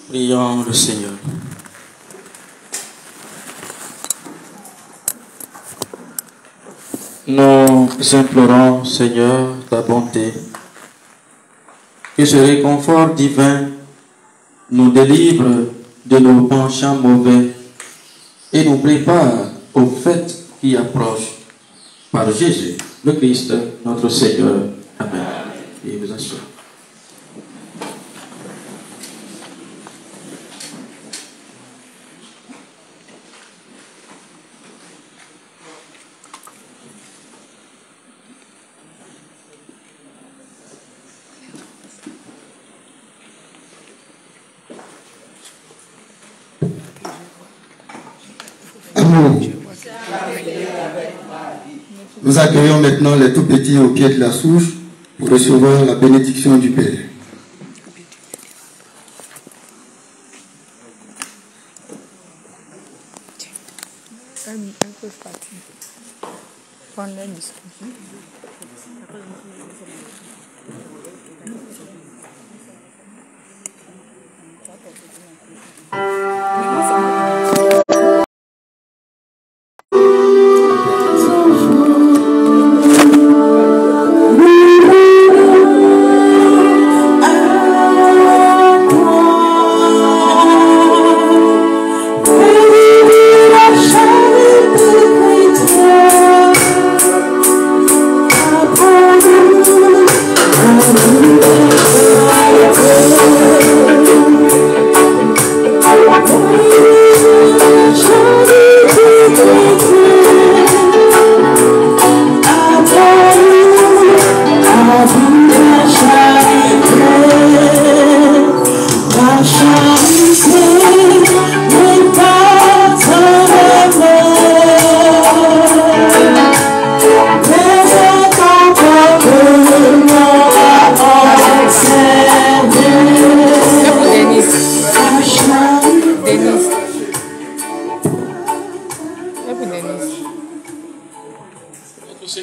Prions le Seigneur. Nous implorons, Seigneur, ta bonté, que ce réconfort divin nous délivre de nos penchants mauvais et nous prépare aux fêtes qui approchent par Jésus, le Christ, notre Seigneur. Amen. Et vous assure.
Nous accueillons maintenant les tout petits au pied de la souche pour recevoir la bénédiction du Père.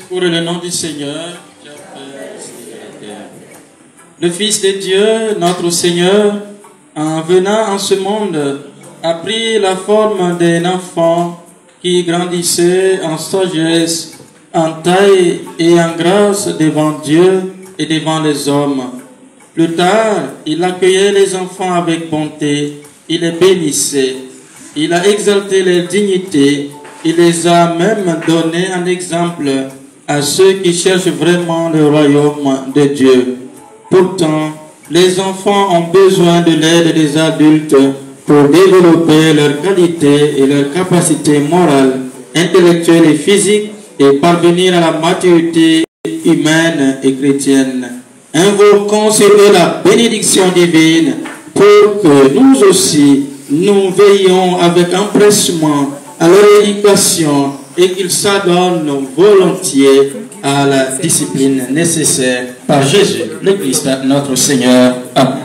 Pour le nom du Seigneur, le Fils de Dieu, notre Seigneur, en venant en ce monde, a pris la forme d'un enfant qui grandissait en sagesse, en taille et en grâce devant Dieu et devant les hommes. Plus tard, il accueillait les enfants avec bonté, il les bénissait, il a exalté leur dignité, il les a même donné un exemple à ceux qui cherchent vraiment le royaume de Dieu. Pourtant, les enfants ont besoin de l'aide des adultes pour développer leurs qualités et leurs capacités morales, intellectuelles et physiques et parvenir à la maturité humaine et chrétienne. Invoquons sur eux la bénédiction divine pour que nous aussi, nous veillions avec empressement à leur éducation et qu'ils s'adonnent volontiers à la discipline nécessaire par Jésus, le Christ, notre Seigneur. Amen.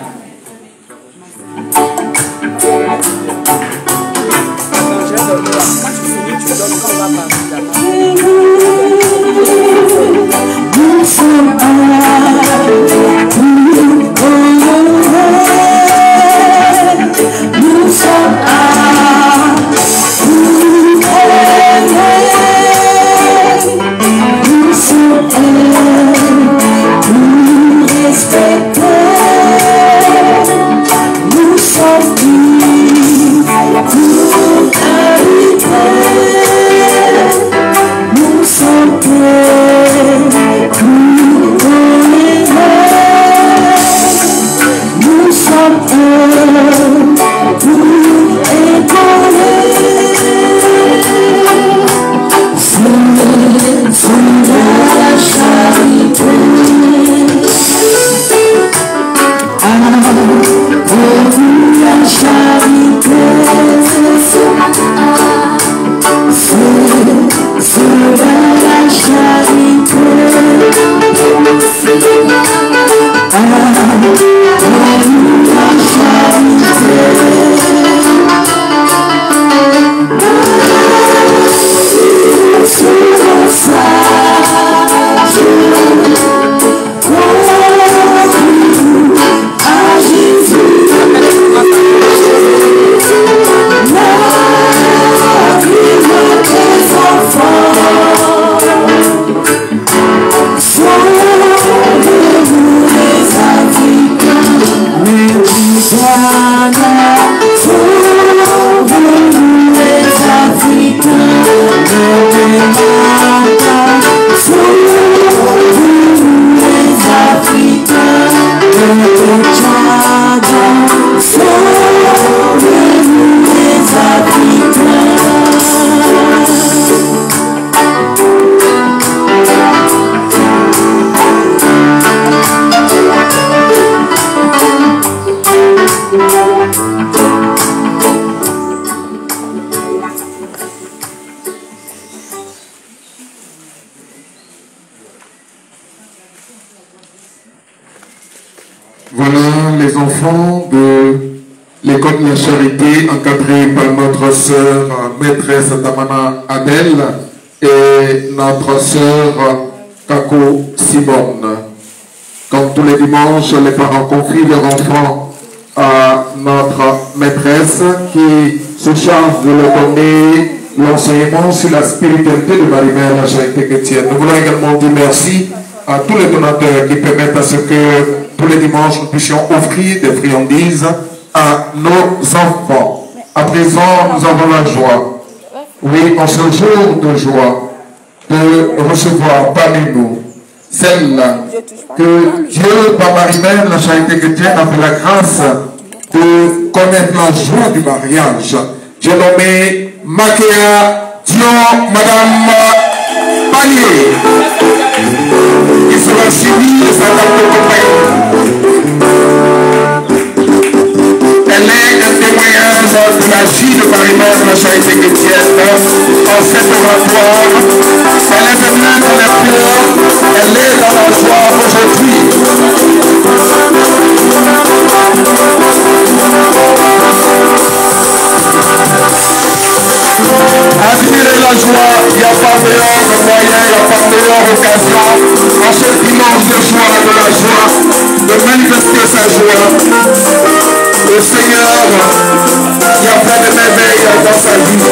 Nous
Voilà les enfants de l'école de la charité encadrée par notre sœur maîtresse Tamana Adèle et notre sœur Kako Simone. Comme tous les dimanches, les parents confient leurs enfants à notre maîtresse qui se charge de leur donner l'enseignement sur la spiritualité de Marie-Mère la charité chrétienne. Nous voulons également dire merci à tous les donateurs qui permettent à ce que tous les dimanches nous puissions offrir des friandises à nos enfants. À présent, nous avons la joie, oui, en ce jour de joie, de recevoir parmi nous celle que Dieu, par Marie-Mère, la charité chrétienne, a fait la grâce de connaître la joie du mariage. J'ai nommé Makéa Dion, Madame Panier, qui sera suivie de sa dame de compagnie. Elle est un témoignage de la vie de Marie-Mère de la charité chrétienne en cet oratoire. Elle est venue dans les pleurs, elle est dans la joie aujourd'hui. Admirez la joie, il n'y a pas meilleur moyen, il n'y a pas meilleure occasion en ce dimanche de joie, de la joie, de manifester sa joie. Le Seigneur, il y a plein de merveilles dans sa vie.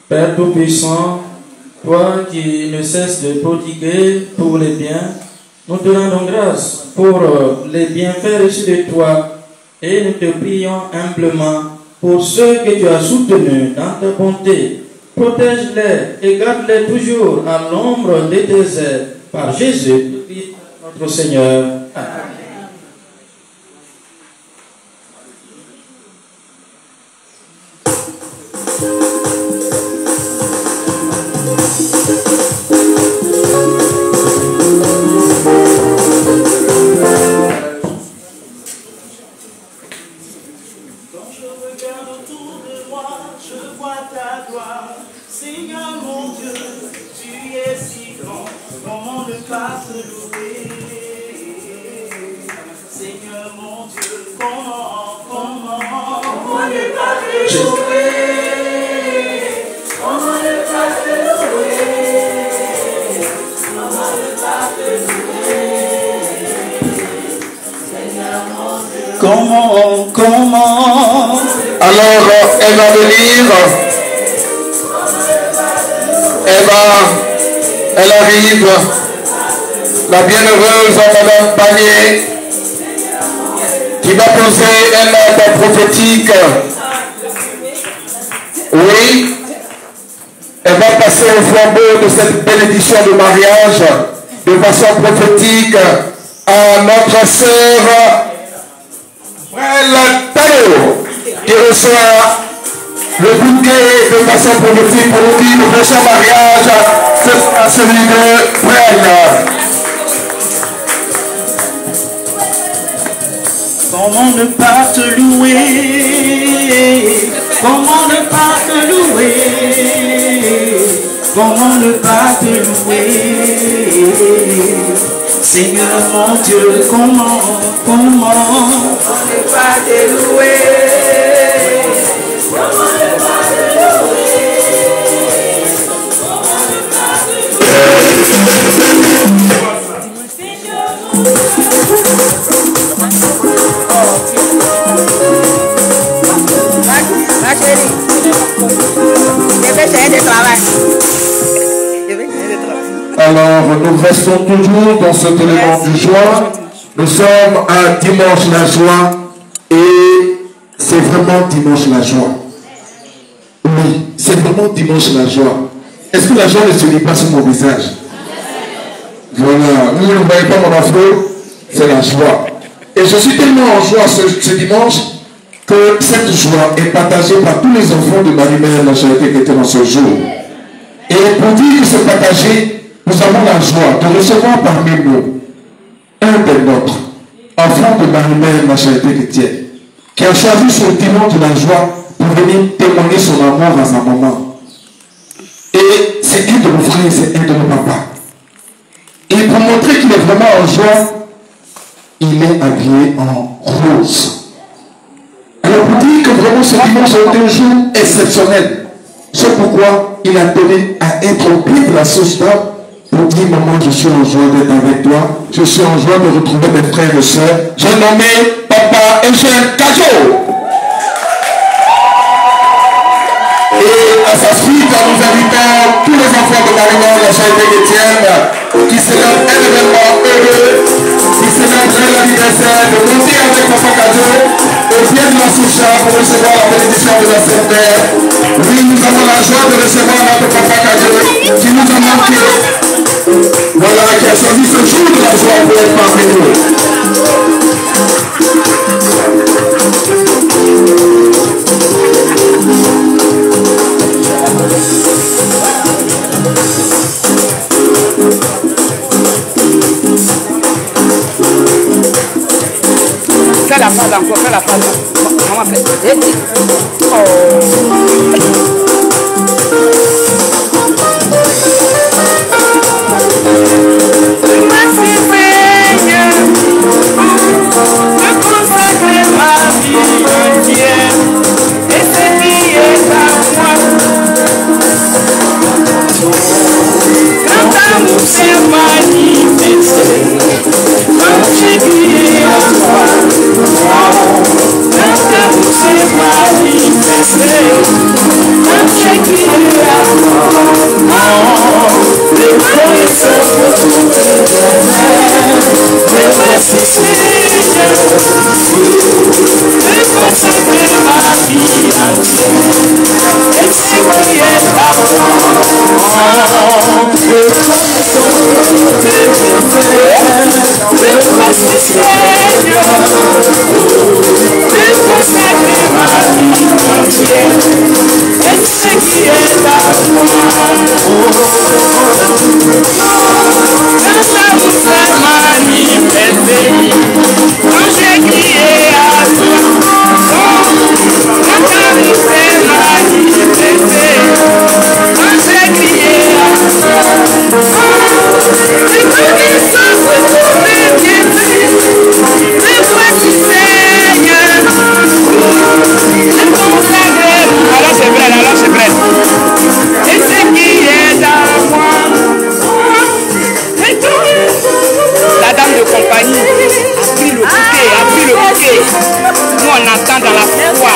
Père Tout-Puissant, toi qui ne cesses de prodiguer pour les biens, nous te rendons grâce pour les bienfaits reçus de toi et nous te prions humblement pour ceux que tu as soutenus dans ta bonté. Protège-les et garde-les toujours à l'ombre de tes ailes par Jésus, notre Seigneur. Amen.
Comment alors elle va venir, elle arrive, la bienheureuse Madame Panier, qui va poser un acte prophétique. Oui, elle va passer au flambeau de cette bénédiction de mariage de façon prophétique à notre sœur Frère Tao.
qui reçoit le bouquet de façon prolifique pour nous dire le prochain mariage, ce sera celui de Brel.
Comment ne pas te louer? Comment ne pas te louer? Comment ne pas te louer? Seigneur mon Dieu, comment ne pas te louer? Comment ne pas te louer?
Ma chérie, je vais essayer de travailler.
Alors, nous restons toujours dans cet élément du joie. Nous sommes à dimanche la joie et c'est vraiment dimanche la joie. Oui, c'est vraiment dimanche la joie. Est-ce que la joie ne se lit pas sur mon visage? Voilà, vous ne voyez pas mon afro, c'est la joie. Et je suis tellement en joie ce dimanche que cette joie est partagée par tous les enfants de Marie-Mère la Charité qui étaient dans ce jour. Et pour dire que c'est partagé, nous avons la joie de recevoir parmi nous un des nôtres, enfant de Marie-Mère la Charité chrétienne, qui a choisi ce dimanche de la joie pour venir témoigner son amour à sa maman. Et c'est un de nos frères, c'est un de nos papas. Et pour montrer qu'il est vraiment en joie, il est habillé en rose. Alors pour dire que vraiment ce dimanche a été un jour exceptionnel, c'est pourquoi il a tenu à être au pied de la sauce-table pour dire, maman, je suis en joie d'être avec toi, je suis en joie de retrouver mes frères et sœurs. J'ai nommé Papa Eugène Cajot. Et à sa suite, nous invitons tous les enfants de Marie-Mère la Charité chrétienne qui célèbrent un événement heureux, qui célèbrent l'anniversaire de monter avec Papa Cajot au pied de la Soucha pour recevoir la bénédiction de la Sainte-Mère. Oui, nous avons la joie de recevoir notre Papa Cajot qui nous a manqué. Voilà, qui a choisi ce jour de la joie pour être parmi nous.
Fais la phrase encore, fais la phrase. Comment faire?
Merci Seigneur de consacrer ma vie entière et ce qui est à moi. Quand l'amour s'est manifesté, quand j'ai crié à toi, quand l'amour s'est manifesté, quand j'ai crié à toi, les connaissances pour toutes les mais merci Seigneur de consacrer ma vie entière et ce qui est à moi. Les connaissances pour toutes les mais merci Seigneur de consacrer ma vie entière et ce qui est à moi. Quand ça vous a manifesté, quand j'ai crié à toi, quand ça vous s'est manifesté, quand j'ai crié à toi, les connaissances de tous les bienfaits, mais voici Seigneur, de consacrer. Alors c'est vrai, et ce qui est à moi. La dame de compagnie a pris le bouquet, Nous on attend dans la foi.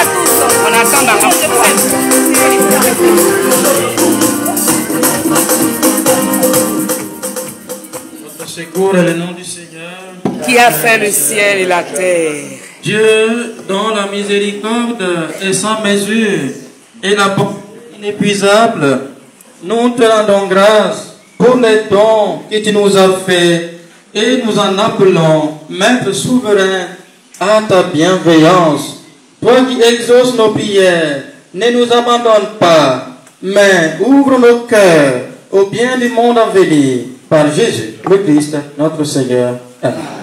On attend dans la foi.
Notre secours est le nom du Seigneur.
Qui a fait le ciel et la terre.
Dieu, dont la miséricorde est sans mesure et la bonté inépuisable, nous te rendons grâce pour les dons que tu nous as faits et nous en appelons, Maître souverain, à ta bienveillance.
Toi qui exauces nos prières, ne nous abandonne pas, mais ouvre nos cœurs au bien du monde à venir. Par Jésus, le Christ, notre Seigneur. Amen.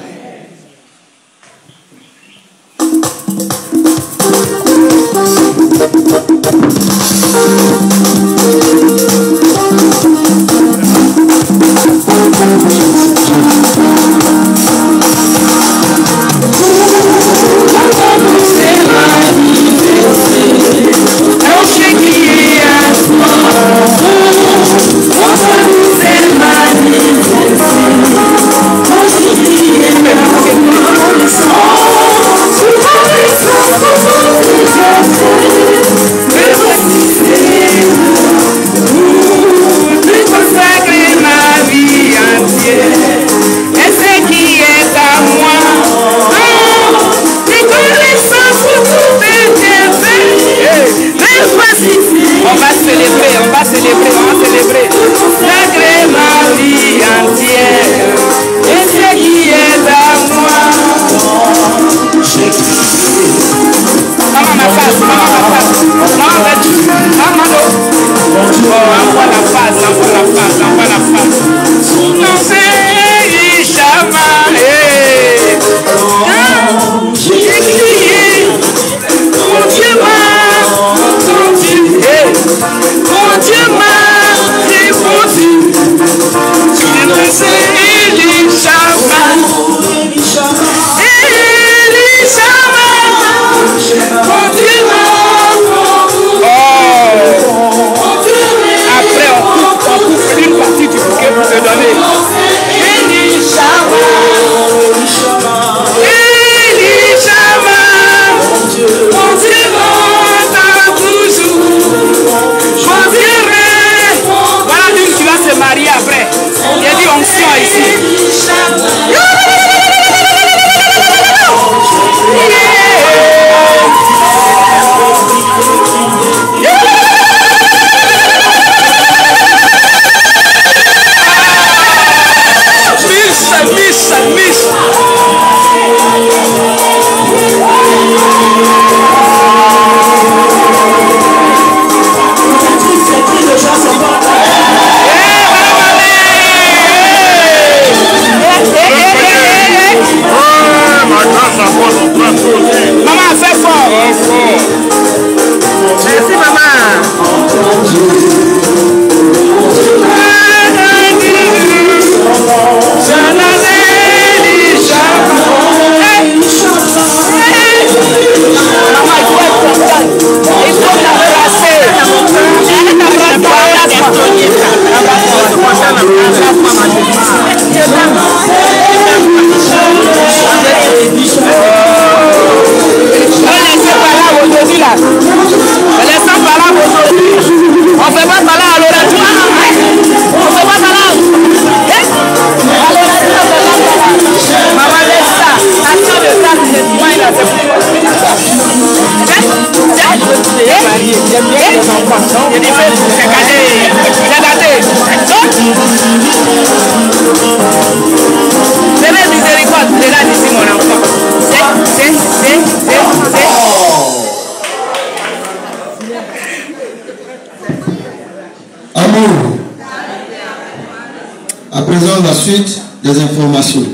À présent, la suite des informations.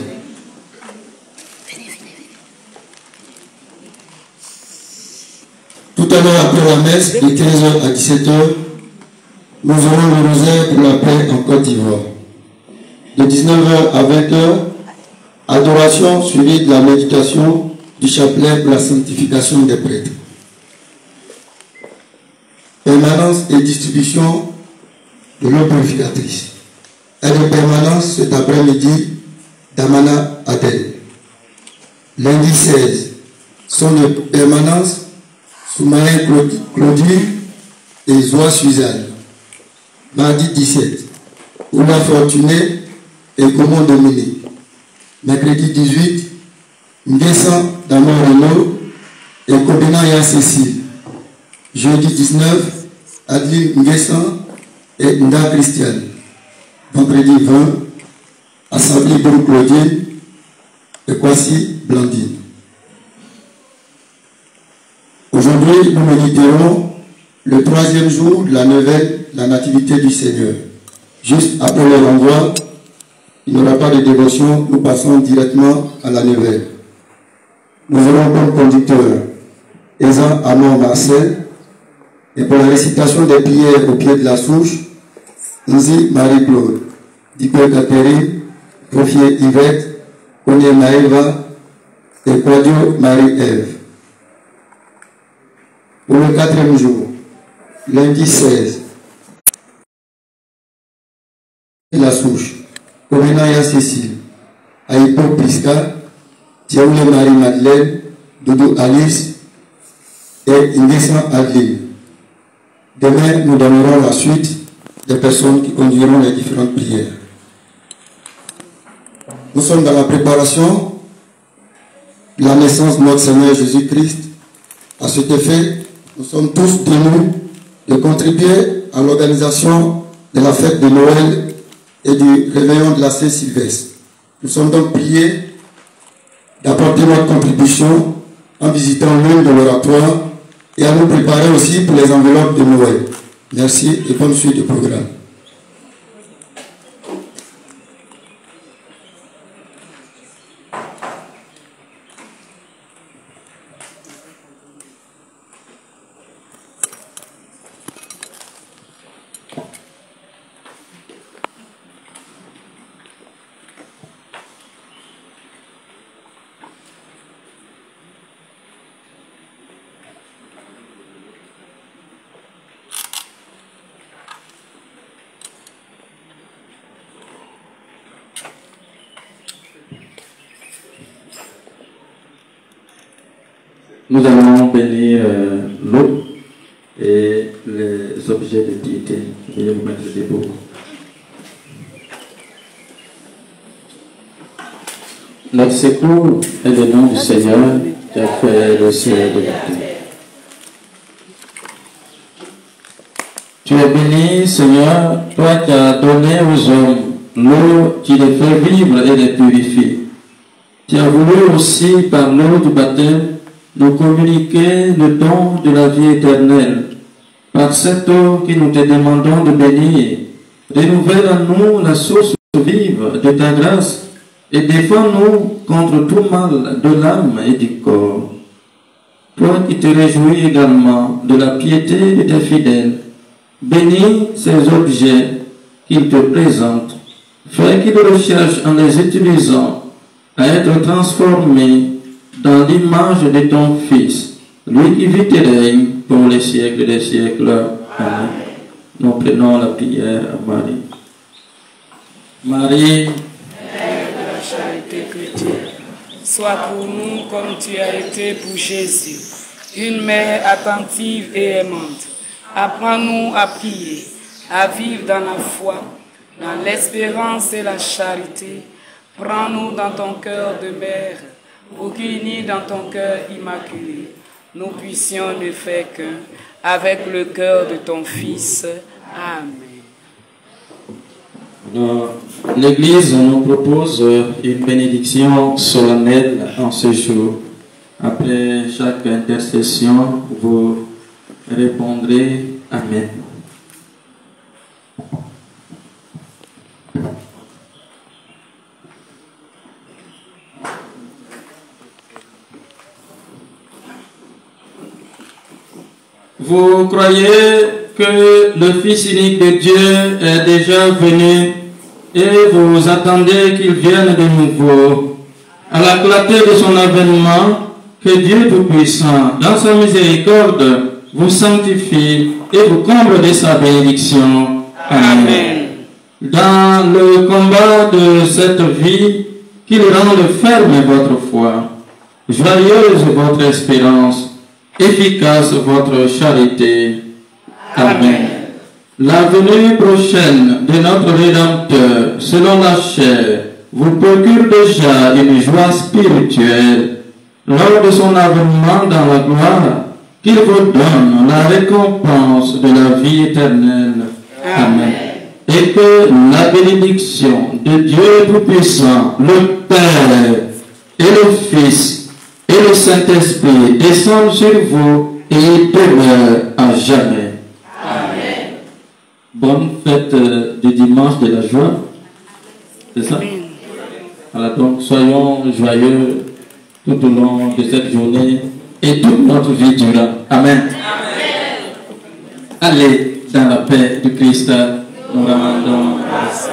Tout à l'heure, après la messe, de 15h à 17h, nous aurons le rosaire pour la paix en Côte d'Ivoire. De 19h à 20h, adoration suivie de la méditation du chapelet pour la sanctification des prêtres. Permanence et distribution de l'eau purificatrice. Et de permanence cet après-midi d'Amana Adel. Lundi 16, sont de permanence Soumaïen Claudine et Zoa Suzanne. Mardi 17, Oula Fortuné et Comment Dominique. Mercredi 18, Nguessan Damon Renaud et Kobina Ya Cécile. Jeudi 19, Adeline Nguessan et Nda Christiane. Vendredi 20, Assemblée Brou Claudine et Kwasi Blandine. nous méditerons le troisième jour de la nouvelle, la nativité du Seigneur. Juste après le renvoi, il n'y aura pas de dévotion, nous passons directement à la nouvelle. Nous aurons comme conducteur Ezan Amon Marcel, et pour la récitation des prières au pied de la souche, Nzi Marie-Claude, Diko Catherine, Profier Yvette, Koné Maëva et Claudio Marie-Ève. Pour le 4e jour, lundi 16, la souche, Komenaya Cécile, Aïpo Pisca, Thiaoulé Marie-Madeleine, Doudou Alice et Ingessa Adeline. Demain, nous donnerons la suite des personnes qui conduiront les différentes prières. Nous sommes dans la préparation de la naissance de notre Seigneur Jésus-Christ. À cet effet, nous sommes tous tenus de contribuer à l'organisation de la fête de Noël et du réveillon de la Saint-Sylvestre. Nous sommes donc priés d'apporter notre contribution en visitant l'une de l'oratoire et à nous préparer aussi pour les enveloppes de Noël. Merci et bonne suite du programme.
Nous allons bénir l'eau et les objets de piété. Veuillez vous mettre debout. Notre secours est le nom du Seigneur qui a fait le ciel et la terre. Tu es béni, Seigneur, toi qui as donné aux hommes l'eau qui les fait vivre et les purifie. Tu as voulu aussi, par l'eau du baptême, nous communiquer le don de la vie éternelle. Par cette eau que nous te demandons de bénir, renouvelle en nous la source vive de ta grâce et défends-nous contre tout mal de l'âme et du corps. Toi qui te réjouis également de la piété de tes fidèles, bénis ces objets qu'ils te présentent, fais qu'ils recherchent en les utilisant à être transformés dans l'image de ton Fils, lui qui vit et règne pour les siècles des siècles. Amen. Nous prenons la prière à Marie. Marie,
Mère de la charité chrétienne, sois pour nous comme tu as été pour Jésus, une mère attentive et aimante. Apprends-nous à prier, à vivre dans la foi, dans l'espérance et la charité. Prends-nous dans ton cœur de mère, pour qu'unis dans ton cœur immaculé, nous puissions ne faire qu'un avec le cœur de ton Fils. Amen.
L'Église nous propose une bénédiction solennelle en ce jour. Après chaque intercession, vous répondrez Amen. Vous croyez que le Fils unique de Dieu est déjà venu et vous attendez qu'il vienne de nouveau. À la clarté de son avènement, que Dieu Tout-Puissant, dans sa miséricorde, vous sanctifie et vous comble de sa bénédiction. Amen. Dans le combat de cette vie, qu'il rende ferme votre foi, joyeuse votre espérance, efficace votre charité. Amen. La venue prochaine de notre Rédempteur, selon la chair, vous procure déjà une joie spirituelle lors de son avènement dans la gloire, qu'il vous donne la récompense de la vie éternelle. Amen. Et que la bénédiction de Dieu Tout-Puissant, le Père et le Fils et le Saint-Esprit descendent sur vous et demeure à jamais. Amen. Bonne fête du dimanche de la joie. C'est ça? Voilà, donc soyons joyeux tout au long de cette journée et toute notre vie durant. Amen. Allez dans la paix du Christ. Nous rendons grâce.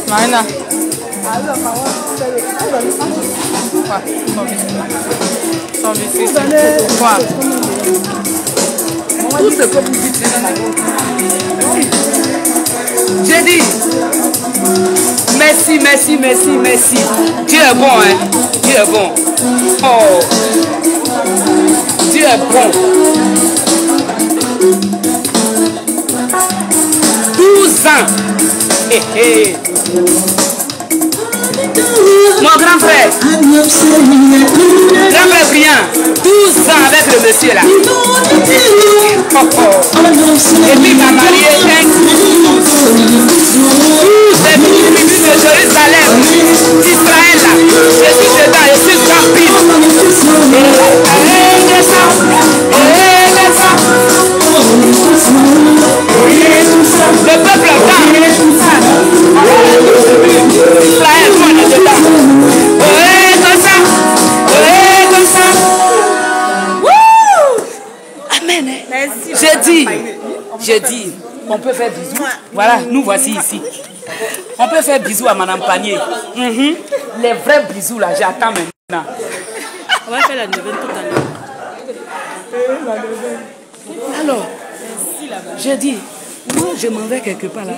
Maïna. Son visite. Quoi? Tout ce que vous dites, j'ai dit merci, merci, merci, merci. Dieu est bon, hein? Dieu est bon. Oh, Dieu est bon. 12 ans. Mon grand frère Brian, 12 ans avec le monsieur là. Et puis ma mariée est 12 tribus de Jérusalem, d'Israël là. Je suis dedans, je suis rapide. Le peuple entend. Israël, on est dedans. Comme ça. Comme ça. Wouh! Amen. J'ai dit, on peut faire bisous. Voilà, nous voici ici. On peut faire bisous à Madame Panier. Les vrais bisous là, j'attends maintenant.
On va faire la neuvaine tout à l'heure.
Alors, j'ai dit, moi je m'en vais quelque part là.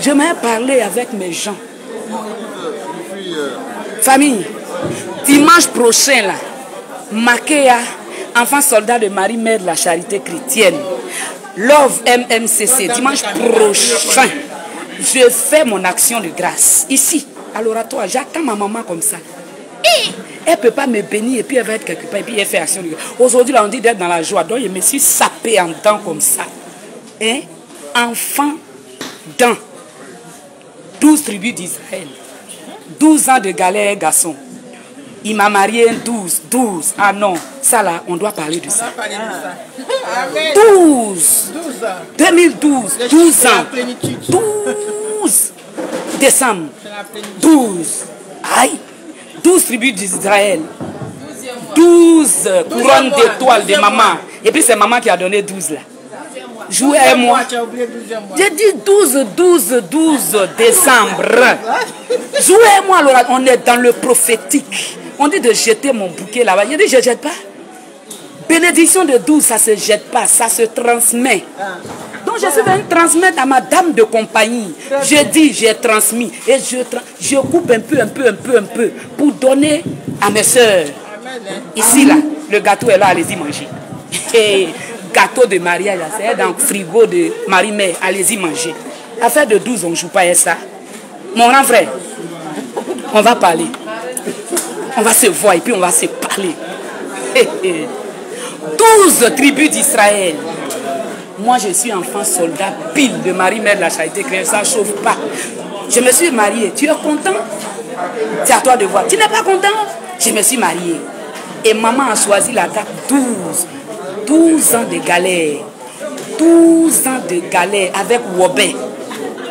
J'aimerais parler avec mes gens. Famille, Dimanche prochain, là, Makea, enfant soldat de Marie-Mère de la Charité Chrétienne, Love MMCC, dimanche prochain, je fais mon action de grâce. Ici, à l'oratoire, j'attends ma maman comme ça. Et elle ne peut pas me bénir et puis elle va être quelque part et puis elle fait action de grâce. Aujourd'hui, là, on dit d'être dans la joie. Donc, je me suis sapé en temps comme ça. Hein? Enfant d'un 12 tribus d'Israël. 12 ans de galère, garçon. Il m'a marié 12. Ah non, ça là, on doit parler de ça. 12. 2012, 12 ans. 12 décembre. 12. Aïe. 12 tribus d'Israël. 12 couronnes d'étoiles de maman. Et puis c'est maman qui a donné 12 là. Jouez à moi. J'ai dit 12 décembre. Jouez à moi, alors on est dans le prophétique. On dit de jeter mon bouquet là-bas. J'ai dit je ne jette pas. Bénédiction de 12, ça ne se jette pas, ça se transmet. Donc je suis venu transmettre à ma dame de compagnie. Je dis, j'ai transmis. Et je coupe un peu pour donner à mes soeurs. Ici là, le gâteau est là, allez-y manger. Et gâteau de mariage, c'est dans le frigo de Marie-Mère, allez-y manger. Affaire de 12, on ne joue pas à ça. Mon grand frère, on va parler. On va se voir et puis on va se parler. 12 tribus d'Israël. Moi, je suis enfant soldat pile de Marie-Mère de la Charité Chrétienne. Ça ne chauffe pas. Je me suis mariée. Tu es content? C'est à toi de voir. Tu n'es pas content? Je me suis mariée. Et maman a choisi la date 12. 12 ans de galère. 12 ans de galère avec Wobé.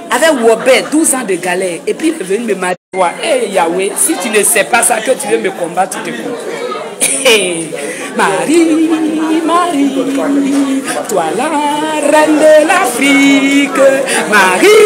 Avec Wobé, 12 ans de galère. Et puis il est venu me marier. Hey Yahweh, si tu ne sais pas ça, que tu veux me combattre, tu te combats. Hey, Marie, toi la reine de l'Afrique. Marie.